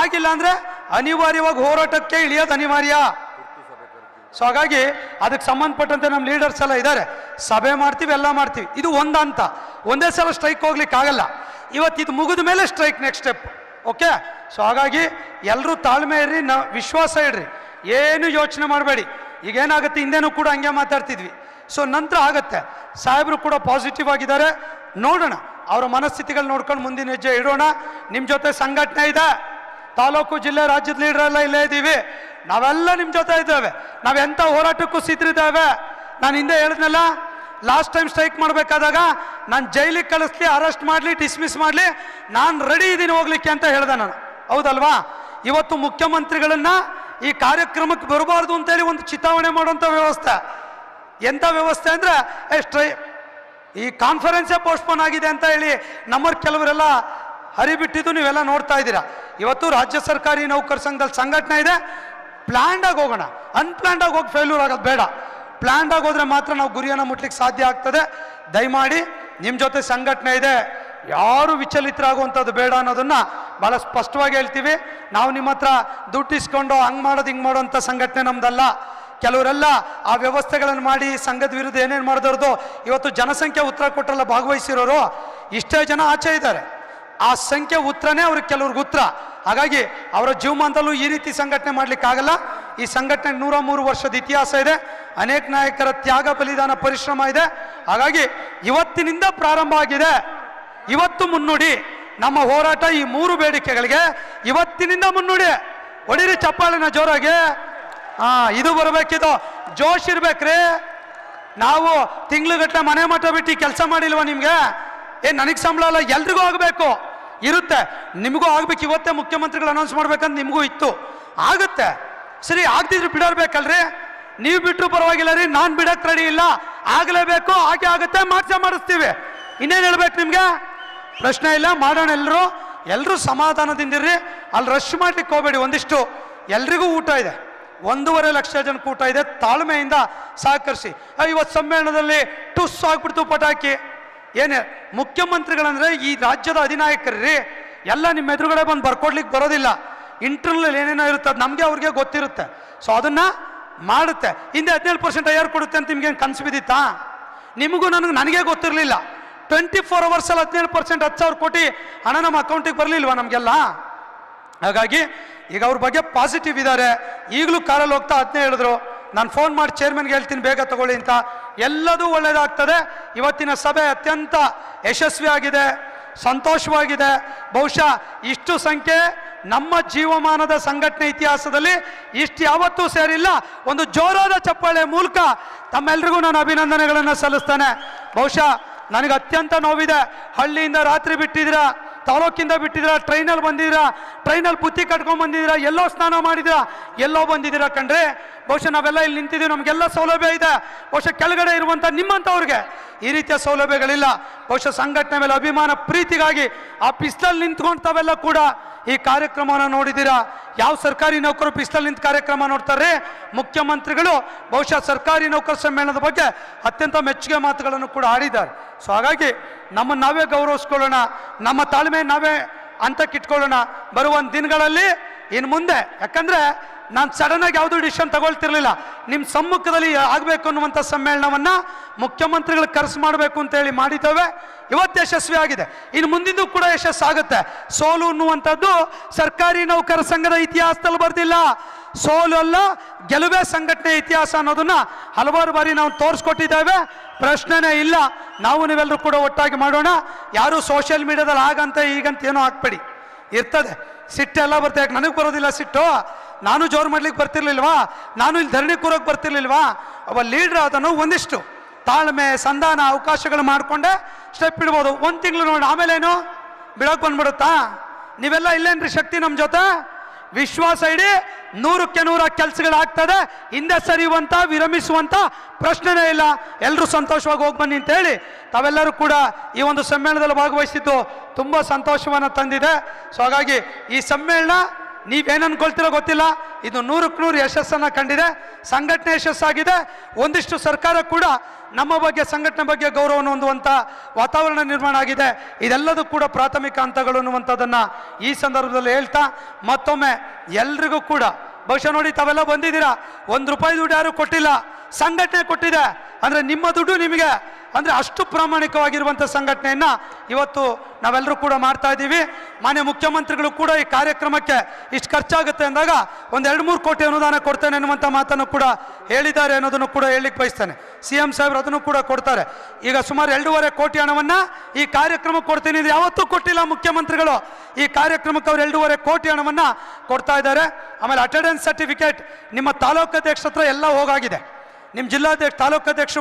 Speaker 2: ಆಗಿಲ್ಲ ಅಂದರೆ ಅನಿವಾರ್ಯವಾಗಿ ಹೋರಾಟಕ್ಕೆ ಇಳಿಯೋದು ಅನಿವಾರ್ಯ. ಸೊ ಹಾಗಾಗಿ ಅದಕ್ಕೆ ಸಂಬಂಧಪಟ್ಟಂತೆ ನಮ್ಮ ಲೀಡರ್ಸ್ ಎಲ್ಲ ಇದ್ದಾರೆ. ಸಭೆ ಮಾಡ್ತೀವಿ, ಎಲ್ಲ ಮಾಡ್ತೀವಿ. ಇದು ಒಂದು ಹಂತ. ಒಂದೇ ಸಲ ಸ್ಟ್ರೈಕ್ ಹೋಗ್ಲಿಕ್ಕೆ ಆಗಲ್ಲ. ಇವತ್ತು ಇದು ಮುಗಿದ ಮೇಲೆ strike next step. Okay. So ಹಾಗಾಗಿ ಎಲ್ಲರೂ ತಾಳ್ಮೆ ಇರ್ರಿ, ವಿಶ್ವಾಸ ಇಡ್ರಿ, ಏನು ಯೋಚನೆ ಮಾಡಬೇಡಿ. ಈಗೇನಾಗುತ್ತೆ, ಹಿಂದೆನೂ ಕೂಡ ಹಂಗೆ ಮಾತಾಡ್ತಿದ್ವಿ. ಸೊ ನಂತರ ಆಗುತ್ತೆ. ಸಾಹೇಬರು ಕೂಡ ಪಾಸಿಟಿವ್ ಆಗಿದ್ದಾರೆ. ನೋಡೋಣ, ಅವರ ಮನಸ್ಥಿತಿಗಳು ನೋಡ್ಕೊಂಡು ಮುಂದಿನ ಹೆಜ್ಜೆ ಇಡೋಣ. ನಿಮ್ಮ ಜೊತೆ ಸಂಘಟನೆ ಇದೆ. ತಾಲೂಕು, ಜಿಲ್ಲೆ, ರಾಜ್ಯದ ಲೀಡರ್ ಎಲ್ಲ ಇಲ್ಲೇ ಇದ್ದೀವಿ. ನಾವೆಲ್ಲ ನಿಮ್ಮ ಜೊತೆ ಇದ್ದೇವೆ. ನಾವೆಂಥ ಹೋರಾಟಕ್ಕೂ ಸಿದ್ಧರಿದ್ದೇವೆ. ನಾನು ಹಿಂದೆ ಹೇಳಿದ್ನಲ್ಲ, ಲಾಸ್ಟ್ ಟೈಮ್ ಸ್ಟ್ರೈಕ್ ಮಾಡಬೇಕಾದಾಗ ನಾನು ಜೈಲಿಗೆ ಕಳಿಸ್ಲಿ, ಅರೆಸ್ಟ್ ಮಾಡಲಿ, ಡಿಸ್ಮಿಸ್ ಮಾಡಲಿ, ನಾನು ರೆಡಿ ಇದ್ದೀನಿ ಹೋಗ್ಲಿಕ್ಕೆ ಅಂತ ಹೇಳಿದೆ ನಾನು. ಹೌದಲ್ವಾ? ಇವತ್ತು ಮುಖ್ಯಮಂತ್ರಿಗಳನ್ನ ಈ ಕಾರ್ಯಕ್ರಮಕ್ಕೆ ಬರಬಾರ್ದು ಅಂತೇಳಿ ಒಂದು ಚಿತಾವಣೆ ಮಾಡುವಂಥ ವ್ಯವಸ್ಥೆ. ಎಂಥ ವ್ಯವಸ್ಥೆ ಅಂದರೆ ಈ ಕಾನ್ಫರೆನ್ಸೇ ಪೋಸ್ಟ್ಪೋನ್ ಆಗಿದೆ ಅಂತ ಹೇಳಿ ನಮ್ಮವ್ರು ಕೆಲವರೆಲ್ಲ ಹರಿಬಿಟ್ಟಿದ್ದು ನೀವೆಲ್ಲ ನೋಡ್ತಾ ಇದ್ದೀರಾ. ಇವತ್ತು ರಾಜ್ಯ ಸರ್ಕಾರಿ ನೌಕರ ಸಂಘದಲ್ಲಿ ಸಂಘಟನೆ ಇದೆ. ಪ್ಲ್ಯಾಂಡಾಗಿ ಹೋಗೋಣ, ಅನ್ಪ್ಲ್ಯಾಂಡಾಗಿ ಹೋಗಿ ಫೇಲ್ಯೂರ್ ಆಗೋದು ಬೇಡ. ಪ್ಲ್ಯಾಂಡಾಗಿ ಹೋದರೆ ಮಾತ್ರ ನಾವು ಗುರಿಯನ್ನು ಮುಟ್ಲಿಕ್ಕೆ ಸಾಧ್ಯ ಆಗ್ತದೆ. ದಯಮಾಡಿ ನಿಮ್ಮ ಜೊತೆ ಸಂಘಟನೆ ಇದೆ, ಯಾರು ವಿಚಲಿತರಾಗುವಂಥದ್ದು ಬೇಡ ಅನ್ನೋದನ್ನು ಭಾಳ ಸ್ಪಷ್ಟವಾಗಿ ಹೇಳ್ತೀವಿ. ನಾವು ನಿಮ್ಮ ಹತ್ರ ದುಡ್ಡು ಇಸ್ಕೊಂಡು ಹಂಗೆ ಮಾಡೋದು ಹಿಂಗೆ ಮಾಡೋವಂಥ ಸಂಘಟನೆ ನಮ್ಮದಲ್ಲ. ಕೆಲವರೆಲ್ಲ ಆ ವ್ಯವಸ್ಥೆಗಳನ್ನು ಮಾಡಿ ಸಂಘದ ವಿರುದ್ಧ ಏನೇನು ಮಾಡಿದವ್ರದ್ದು ಇವತ್ತು ಜನಸಂಖ್ಯೆ ಉತ್ತರ ಕೊಟ್ಟರೆಲ್ಲ ಭಾಗವಹಿಸಿರೋರು ಇಷ್ಟೇ ಜನ ಆಚೆ ಇದ್ದಾರೆ. ಆ ಸಂಖ್ಯೆ ಉತ್ತರನೇ ಅವ್ರಿಗೆ ಕೆಲವ್ರಿಗೆ ಉತ್ತರ. ಹಾಗಾಗಿ ಅವರ ಜೀವಮಾನದಲ್ಲೂ ಈ ರೀತಿ ಸಂಘಟನೆ ಮಾಡಲಿಕ್ಕಾಗಲ್ಲ. ಈ ಸಂಘಟನೆಗೆ 103 ವರ್ಷದ ಇತಿಹಾಸ ಇದೆ. ಅನೇಕ ನಾಯಕರ ತ್ಯಾಗ, ಬಲಿದಾನ, ಪರಿಶ್ರಮ ಇದೆ. ಹಾಗಾಗಿ ಇವತ್ತಿನಿಂದ ಪ್ರಾರಂಭ ಆಗಿದೆ. ಇವತ್ತು ಮುನ್ನುಡಿ ನಮ್ಮ ಹೋರಾಟ. ಈ 3 ಬೇಡಿಕೆಗಳಿಗೆ ಇವತ್ತಿನಿಂದ ಮುನ್ನುಡಿ. ಹೊಡಿರಿ ಚಪ್ಪಾಳಿನ ಜೋರಾಗಿ. ಇದು ಬರಬೇಕಿದು, ಜೋಶ್ ಇರ್ಬೇಕ್ರಿ. ನಾವು ತಿಂಗ್ಳುಗಟ್ಟಲೆ ಮನೆ ಮಠ ಬಿಟ್ಟು ಕೆಲಸ ಮಾಡಿಲ್ವ ನಿಮ್ಗೆ? ನನಗೆ ಸಂಬಳ ಅಲ್ಲ, ಎಲ್ರಿಗೂ ಆಗಬೇಕು ಇರುತ್ತೆ. ನಿಮಗೂ ಆಗ್ಬೇಕು. ಇವತ್ತೇ ಮುಖ್ಯಮಂತ್ರಿಗಳು ಅನೌನ್ಸ್ ಮಾಡ್ಬೇಕಂತ ನಿಮಗೂ ಇತ್ತು. ಆಗುತ್ತೆ, ಸರಿ. ಆಗದಿದ್ರು ಬಿಡೋರ್ಬೇಕಲ್ರಿ. ನೀವು ಬಿಟ್ಟರು ಪರವಾಗಿಲ್ಲ ರೀ, ನಾನು ಬಿಡಕ್ಕೆ ರೆಡಿ ಇಲ್ಲ. ಆಗಲೇಬೇಕು, ಹಾಗೆ ಆಗುತ್ತೆ, ಮಾಡಿಸ್ತೀವಿ. ಇನ್ನೇನು ಹೇಳ್ಬೇಕು ನಿಮ್ಗೆ? ಪ್ರಶ್ನೆ ಇಲ್ಲ, ಮಾಡೋಣ. ಎಲ್ಲರೂ ಎಲ್ಲರೂ ಸಮಾಧಾನದಿಂದಿರ್ರಿ. ಅಲ್ಲಿ ರಶ್ ಮಾಡ್ಲಿಕ್ಕೆ ಹೋಗಬೇಡಿ. ಒಂದಿಷ್ಟು ಎಲ್ರಿಗೂ ಊಟ ಇದೆ, 1.5 ಲಕ್ಷ ಜನಕ್ಕೆ ಊಟ ಇದೆ. ತಾಳ್ಮೆಯಿಂದ ಸಹಕರಿಸಿ. ಇವತ್ತು ಸಮ್ಮೇಳನದಲ್ಲಿ ಟುಸ್ ಆಗ್ಬಿಡ್ತು ಪಟಾಕಿ. ಏನೇ ಮುಖ್ಯಮಂತ್ರಿಗಳಂದ್ರೆ ಈ ರಾಜ್ಯದ ಅಧಿನಾಯಕರ್ರಿ, ಎಲ್ಲ ನಿಮ್ಮ ಎದುರುಗಡೆ ಬಂದು ಬರ್ಕೊಡ್ಲಿಕ್ಕೆ ಬರೋದಿಲ್ಲ. ಇಂಟರ್ನಲ್ ಏನೇನೋ ಇರುತ್ತೆ, ಅದು ನಮಗೆ ಅವ್ರಿಗೆ ಗೊತ್ತಿರುತ್ತೆ. ಸೊ ಅದನ್ನ ಮಾಡುತ್ತೆ. ಹಿಂದೆ 17% ಐಆರ್ ಕೊಡುತ್ತೆ ಅಂತ ನಿಮ್ಗೇನು ಕನಸು ಬಿದ್ದಿತ್ತಾ? ನಿಮಗೂ ನನಗೆ ಗೊತ್ತಿರಲಿಲ್ಲ. 24 ಅವರ್ಸಲ್ಲಿ 17% 10,000 ಕೋಟಿ ಹಣ ನಮ್ಮ ಅಕೌಂಟಿಗೆ ಬರಲಿಲ್ವಾ ನಮಗೆಲ್ಲ? ಹಾಗಾಗಿ ಈಗ ಅವ್ರ ಬಗ್ಗೆ ಪಾಸಿಟಿವ್ ಇದ್ದಾರೆ. ಈಗಲೂ ಕಾರಲ್ಲಿ ಹೋಗ್ತಾ ಅದನ್ನೇ ಹೇಳಿದ್ರು, ನಾನು ಫೋನ್ ಮಾಡಿ ಚೇರ್ಮನ್ಗೆ ಹೇಳ್ತೀನಿ ಬೇಗ ತಗೊಳ್ಳಿ ಅಂತ. ಎಲ್ಲದೂ ಒಳ್ಳೆಯದಾಗ್ತದೆ. ಇವತ್ತಿನ ಸಭೆ ಅತ್ಯಂತ ಯಶಸ್ವಿ ಆಗಿದೆ, ಸಂತೋಷವಾಗಿದೆ. ಬಹುಶಃ ಇಷ್ಟು ಸಂಖ್ಯೆ ನಮ್ಮ ಜೀವಮಾನದ ಸಂಘಟನೆ ಇತಿಹಾಸದಲ್ಲಿ ಇಷ್ಟು ಯಾವತ್ತೂ ಸೇರಿಲ್ಲ. ಒಂದು ಜೋರಾದ ಚಪ್ಪಾಳೆ ಮೂಲಕ ತಮ್ಮೆಲ್ರಿಗೂ ನಾನು ಅಭಿನಂದನೆಗಳನ್ನು ಸಲ್ಲಿಸ್ತೇನೆ. ಬಹುಶಃ ನನಗೆ ಅತ್ಯಂತ ನೋವಿದೆ. ಹಳ್ಳಿಯಿಂದ ರಾತ್ರಿ ಬಿಟ್ಟಿದ್ದೀರಾ, ತಾಲೂಕಿಂದ ಬಿಟ್ಟಿದ್ದೀರಾ, ಟ್ರೈನಲ್ಲಿ ಬಂದಿದ್ದೀರಾ, ಟ್ರೈನಲ್ಲಿ ಬುತ್ತಿ ಕಟ್ಕೊಂಡು ಬಂದಿದ್ದೀರಾ, ಎಲ್ಲೋ ಸ್ನಾನ ಮಾಡಿದ್ದೀರಾ, ಎಲ್ಲೋ ಬಂದಿದ್ದೀರಾ ಕಣ್ರೆ. ಬಹುಶಃ ನಾವೆಲ್ಲ ಇಲ್ಲಿ ನಿಂತಿದ್ದೀವಿ, ನಮಗೆಲ್ಲ ಸೌಲಭ್ಯ ಇದೆ. ಬಹುಶಃ ಕೆಳಗಡೆ ಇರುವಂಥ ನಿಮ್ಮಂಥವ್ರಿಗೆ ಈ ರೀತಿಯ ಸೌಲಭ್ಯಗಳಿಲ್ಲ. ಬಹುಶಃ ಸಂಘಟನೆ ಮೇಲೆ ಅಭಿಮಾನ ಪ್ರೀತಿಗಾಗಿ ಆ ಪಿಸ್ತಲ್ ನಿಂತ್ಕೊಂಡು ತಾವೆಲ್ಲ ಕೂಡ ಈ ಕಾರ್ಯಕ್ರಮವನ್ನು ನೋಡಿದ್ದೀರಾ. ಯಾವ ಸರ್ಕಾರಿ ನೌಕರು ಪಿಸ್ತಲ್ ನಿಂತು ಕಾರ್ಯಕ್ರಮ ನೋಡ್ತಾರೆ? ಮುಖ್ಯಮಂತ್ರಿಗಳು ಬಹುಶಃ ಸರ್ಕಾರಿ ನೌಕರ ಸಮ್ಮೇಳನದ ಬಗ್ಗೆ ಅತ್ಯಂತ ಮೆಚ್ಚುಗೆ ಮಾತುಗಳನ್ನು ಕೂಡ ಆಡಿದ್ದಾರೆ. ಸೊ ಹಾಗಾಗಿ ನಮ್ಮನ್ನು ನಾವೇ ಗೌರವಿಸ್ಕೊಳ್ಳೋಣ, ನಮ್ಮ ತಾಳ್ಮೆ ನಾವೇ ಅಂತಕ್ಕಿಟ್ಕೊಳ್ಳೋಣ ಬರುವ ದಿನಗಳಲ್ಲಿ ಇನ್ನು ಮುಂದೆ. ಯಾಕಂದರೆ ನಾನು ಸಡನ್ನಾಗಿ ಯಾವುದೂ ಡಿಸಿಷನ್ ತಗೊಳ್ತಿರ್ಲಿಲ್ಲ. ನಿಮ್ಮ ಸಮ್ಮುಖದಲ್ಲಿ ಆಗಬೇಕು ಅನ್ನುವಂಥ ಸಮ್ಮೇಳನವನ್ನು ಮುಖ್ಯಮಂತ್ರಿಗಳು ಕರೆಸಿ ಮಾಡಬೇಕು ಅಂತೇಳಿ ಮಾಡಿದ್ದೇವೆ. ಇವತ್ತು ಯಶಸ್ವಿ ಆಗಿದೆ, ಇನ್ನು ಮುಂದಿಂದು ಕೂಡ ಯಶಸ್ಸಾಗುತ್ತೆ. ಸೋಲು ಅನ್ನುವಂಥದ್ದು ಸರ್ಕಾರಿ ನೌಕರ ಸಂಘದ ಇತಿಹಾಸದಲ್ಲಿ ಬರ್ದಿಲ್ಲ. ಸೋಲು ಅಲ್ಲ, ಗೆಲುವೇ ಸಂಘಟನೆ ಇತಿಹಾಸ ಅನ್ನೋದನ್ನ ಹಲವಾರು ಬಾರಿ ನಾವು ತೋರಿಸ್ಕೊಟ್ಟಿದ್ದೇವೆ. ಪ್ರಶ್ನೆನೇ ಇಲ್ಲ. ನಾವು ನೀವೆಲ್ಲರೂ ಕೂಡ ಒಟ್ಟಾಗಿ ಮಾಡೋಣ. ಯಾರು ಸೋಷಿಯಲ್ ಮೀಡಿಯಾದಲ್ಲಿ ಹಾಗಂತ ಈಗಂತ ಏನೋ ಹಾಕ್ಬೇಡಿ. ಇರ್ತದೆ ಸಿಟ್ಟೆಲ್ಲ ಬರ್ತದೆ. ಯಾಕೆ ನನಗೆ ಬರೋದಿಲ್ಲ ಸಿಟ್ಟು? ನಾನು ಜೋರು ಮಾಡ್ಲಿಕ್ಕೆ ಬರ್ತಿರ್ಲಿಲ್ವಾ? ನಾನು ಇಲ್ಲಿ ಧರಣಿ ಕೂರೋಕೆ ಬರ್ತಿರ್ಲಿಲ್ವಾ? ಒಬ್ಬ ಲೀಡ್ರ್ ಅದನ್ನು ಒಂದಿಷ್ಟು ತಾಳ್ಮೆ, ಸಂಧಾನ, ಅವಕಾಶಗಳು ಮಾಡಿಕೊಂಡೆ ಸ್ಟೆಪ್ ಇಡ್ಬೋದು. 1 ತಿಂಗಳು ನೋಡಿ, ಆಮೇಲೇನು ಬಿಡೋಕೆ ಬಂದ್ಬಿಡುತ್ತಾ? ನೀವೆಲ್ಲ ಇಲ್ಲೇನ್ರಿ ಶಕ್ತಿ ನಮ್ಮ ಜೊತೆ? ವಿಶ್ವಾಸ ಇಡಿ, 100ಕ್ಕೆ 100 ಕೆಲಸಗಳಾಗ್ತದೆ. ಹಿಂದೆ ಸರಿಯುವಂಥ, ವಿರಮಿಸುವಂಥ ಪ್ರಶ್ನೆನೇ ಇಲ್ಲ. ಎಲ್ಲರೂ ಸಂತೋಷವಾಗಿ ಹೋಗಿ ಬನ್ನಿ ಅಂತೇಳಿ ತಾವೆಲ್ಲರೂ ಕೂಡ ಈ ಒಂದು ಸಮ್ಮೇಳನದಲ್ಲಿ ಭಾಗವಹಿಸಿದ್ದು ತುಂಬ ಸಂತೋಷವನ್ನು ತಂದಿದೆ. ಸೊ ಹಾಗಾಗಿ ಈ ಸಮ್ಮೇಳನ ನೀವೇನು ಅನ್ಕೊಳ್ತಿರೋ ಗೊತ್ತಿಲ್ಲ, ಇದು 100ಕ್ಕೆ 100 ಯಶಸ್ಸನ್ನು ಕಂಡಿದೆ. ಸಂಘಟನೆ ಯಶಸ್ಸಾಗಿದೆ. ಒಂದಿಷ್ಟು ಸರ್ಕಾರ ಕೂಡ ನಮ್ಮ ಬಗ್ಗೆ, ಸಂಘಟನೆ ಬಗ್ಗೆ ಗೌರವವನ್ನು ಹೊಂದುವಂಥ ವಾತಾವರಣ ನಿರ್ಮಾಣ ಆಗಿದೆ. ಇದೆಲ್ಲದೂ ಕೂಡ ಪ್ರಾಥಮಿಕ ಹಂತಗಳು ಅನ್ನುವಂಥದ್ದನ್ನು ಈ ಸಂದರ್ಭದಲ್ಲಿ ಹೇಳ್ತಾ ಮತ್ತೊಮ್ಮೆ ಎಲ್ರಿಗೂ ಕೂಡ ಬಹುಶಃ ನೋಡಿ, ತಾವೆಲ್ಲ ಬಂದಿದ್ದೀರಾ, ₹1 ದುಡ್ಡು ಯಾರು ಕೊಟ್ಟಿಲ್ಲ, ಸಂಘಟನೆ ಕೊಟ್ಟಿದೆ. ಅಂದರೆ ನಿಮ್ಮ ದುಡ್ಡು ನಿಮಗೆ, ಅಂದರೆ ಅಷ್ಟು ಪ್ರಾಮಾಣಿಕವಾಗಿರುವಂಥ ಸಂಘಟನೆಯನ್ನು ಇವತ್ತು ನಾವೆಲ್ಲರೂ ಕೂಡ ಮಾಡ್ತಾ ಇದ್ದೀವಿ. ಮಾನ್ಯ ಮುಖ್ಯಮಂತ್ರಿಗಳು ಕೂಡ ಈ ಕಾರ್ಯಕ್ರಮಕ್ಕೆ ಇಷ್ಟು ಖರ್ಚಾಗುತ್ತೆ ಅಂದಾಗ ಒಂದು 2-3 ಕೋಟಿ ಅನುದಾನ ಕೊಡ್ತೇನೆ ಅನ್ನುವಂಥ ಮಾತನ್ನು ಕೂಡ ಹೇಳಿದ್ದಾರೆ ಅನ್ನೋದನ್ನು ಕೂಡ ಹೇಳಲಿಕ್ಕೆ ಬಯಸ್ತೇನೆ. CM ಸಾಹೇಬ್ರು ಅದನ್ನು ಕೂಡ ಕೊಡ್ತಾರೆ. ಈಗ ಸುಮಾರು 2.5 ಕೋಟಿ ಹಣವನ್ನು ಈ ಕಾರ್ಯಕ್ರಮಕ್ಕೆ ಕೊಡ್ತೀನಿ. ಇದು ಯಾವತ್ತೂ ಕೊಟ್ಟಿಲ್ಲ ಮುಖ್ಯಮಂತ್ರಿಗಳು. ಈ ಕಾರ್ಯಕ್ರಮಕ್ಕೆ ಅವರು 2.5 ಕೋಟಿ ಹಣವನ್ನು ಕೊಡ್ತಾ ಇದ್ದಾರೆ. ಆಮೇಲೆ ಅಟೆಂಡೆನ್ಸ್ ಸರ್ಟಿಫಿಕೇಟ್ ನಿಮ್ಮ ತಾಲೂಕು ಅಧ್ಯಕ್ಷ ಹತ್ರ ಎಲ್ಲ ಹೋಗಾಗಿದೆ. ನಿಮ್ಮ ಜಿಲ್ಲಾಧ್ಯಕ್ಷ, ತಾಲೂಕು ಅಧ್ಯಕ್ಷ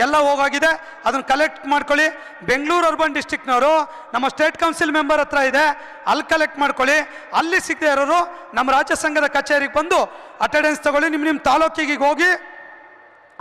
Speaker 2: ಎಲ್ಲ ಹೋಗಾಗಿದೆ. ಅದನ್ನು ಕಲೆಕ್ಟ್ ಮಾಡ್ಕೊಳ್ಳಿ. ಬೆಂಗಳೂರು ಅರ್ಬನ್ ಡಿಸ್ಟಿಕ್ನವರು ನಮ್ಮ ಸ್ಟೇಟ್ ಕೌನ್ಸಿಲ್ ಮೆಂಬರ್ ಹತ್ರ ಇದೆ, ಅಲ್ಲಿ ಕಲೆಕ್ಟ್ ಮಾಡ್ಕೊಳ್ಳಿ. ಅಲ್ಲಿ ಸಿಗದೆ ಇರೋರು ನಮ್ಮ ರಾಜ್ಯ ಸಂಘದ ಕಚೇರಿಗೆ ಬಂದು ಅಟೆಂಡೆನ್ಸ್ ತಗೊಳ್ಳಿ. ನಿಮ್ಮ ತಾಲೂಕಿಗೆ ಹೋಗಿ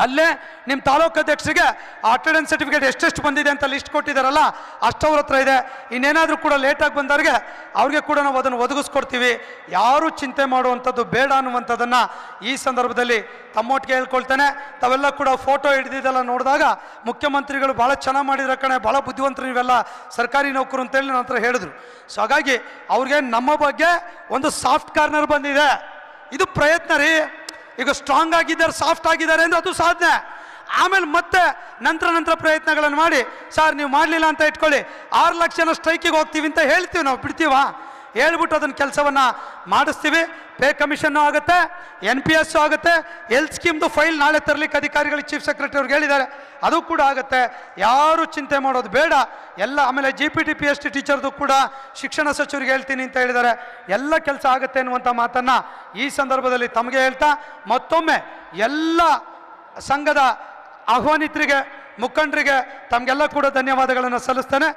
Speaker 2: ಅಲ್ಲೇ ನಿಮ್ಮ ತಾಲೂಕು ಅಧ್ಯಕ್ಷರಿಗೆ ಆ ಅಟೆಂಡೆನ್ಸ್ ಸರ್ಟಿಫಿಕೇಟ್ ಎಷ್ಟೆಷ್ಟು ಬಂದಿದೆ ಅಂತ ಲಿಸ್ಟ್ ಕೊಟ್ಟಿದ್ದಾರಲ್ಲ ಅಷ್ಟವ್ರ ಹತ್ರ ಇದೆ. ಇನ್ನೇನಾದರೂ ಕೂಡ ಲೇಟಾಗಿ ಬಂದವ್ರಿಗೆ ಅವ್ರಿಗೆ ಕೂಡ ನಾವು ಅದನ್ನು ಒದಗಿಸ್ಕೊಡ್ತೀವಿ. ಯಾರೂ ಚಿಂತೆ ಮಾಡುವಂಥದ್ದು ಬೇಡ ಅನ್ನುವಂಥದ್ದನ್ನು ಈ ಸಂದರ್ಭದಲ್ಲಿ ತಮ್ಮೊಟ್ಟಿಗೆ ಹೇಳ್ಕೊಳ್ತೇನೆ. ತಾವೆಲ್ಲ ಕೂಡ ಫೋಟೋ ಹಿಡಿದಿದ್ದೆಲ್ಲ ನೋಡಿದಾಗ ಮುಖ್ಯಮಂತ್ರಿಗಳು ಭಾಳ ಚೆನ್ನಾಗಿ ಮಾಡಿರೋ ಕಣೆ, ಭಾಳ ಬುದ್ಧಿವಂತರು ನೀವೆಲ್ಲ ಸರ್ಕಾರಿ ನೌಕರು ಅಂತೇಳಿ ನನ್ನ ಹತ್ರ ಹೇಳಿದ್ರು. ಸೊ ಹಾಗಾಗಿ ಅವ್ರಿಗೆ ನಮ್ಮ ಬಗ್ಗೆ ಒಂದು ಸಾಫ್ಟ್ ಕಾರ್ನರ್ ಬಂದಿದೆ. ಇದು ಪ್ರಯತ್ನ ರೀ. ಈಗ ಸ್ಟ್ರಾಂಗ್ ಆಗಿದ್ದಾರೆ, ಸಾಫ್ಟ್ ಆಗಿದ್ದಾರೆ ಅಂದರೆ ಅದು ಸಾಧನೆ. ಆಮೇಲೆ ಮತ್ತೆ ನಂತರ ಪ್ರಯತ್ನಗಳನ್ನು ಮಾಡಿ, ಸರ್ ನೀವು ಮಾಡಲಿಲ್ಲ ಅಂತ ಇಟ್ಕೊಳ್ಳಿ, 6 ಲಕ್ಷ ಜನ ಸ್ಟ್ರೈಕಿಗೆ ಹೋಗ್ತೀವಿ ಅಂತ ಹೇಳ್ತೀವಿ. ನಾವು ಬಿಡ್ತೀವಾ? ಹೇಳ್ಬಿಟ್ಟು ಅದನ್ನು ಕೆಲಸವನ್ನು ಮಾಡಿಸ್ತೀವಿ. ಪೇ ಕಮಿಷನ್ನು ಆಗುತ್ತೆ, NPS ಆಗುತ್ತೆ, ಹೆಲ್ತ್ ಸ್ಕೀಮ್ದು ಫೈಲ್ ನಾಳೆ ತರಲಿಕ್ಕೆ ಅಧಿಕಾರಿಗಳಿಗೆ ಚೀಫ್ ಸೆಕ್ರೆಟರಿ ಅವ್ರಿಗೆ ಹೇಳಿದ್ದಾರೆ, ಅದು ಕೂಡ ಆಗುತ್ತೆ. ಯಾರು ಚಿಂತೆ ಮಾಡೋದು ಬೇಡ ಎಲ್ಲ. ಆಮೇಲೆ GPT PhD ಟೀಚರ್ದು ಕೂಡ ಶಿಕ್ಷಣ ಸಚಿವರಿಗೆ ಹೇಳ್ತೀನಿ ಅಂತ ಹೇಳಿದ್ದಾರೆ. ಎಲ್ಲ ಕೆಲಸ ಆಗುತ್ತೆ ಅನ್ನುವಂಥ ಮಾತನ್ನು ಈ ಸಂದರ್ಭದಲ್ಲಿ ತಮಗೆ ಹೇಳ್ತಾ ಮತ್ತೊಮ್ಮೆ ಎಲ್ಲ ಸಂಘದ ಆಹ್ವಾನಿತರಿಗೆ, ಮುಖಂಡರಿಗೆ ತಮಗೆಲ್ಲ ಕೂಡ ಧನ್ಯವಾದಗಳನ್ನು ಸಲ್ಲಿಸ್ತೇನೆ.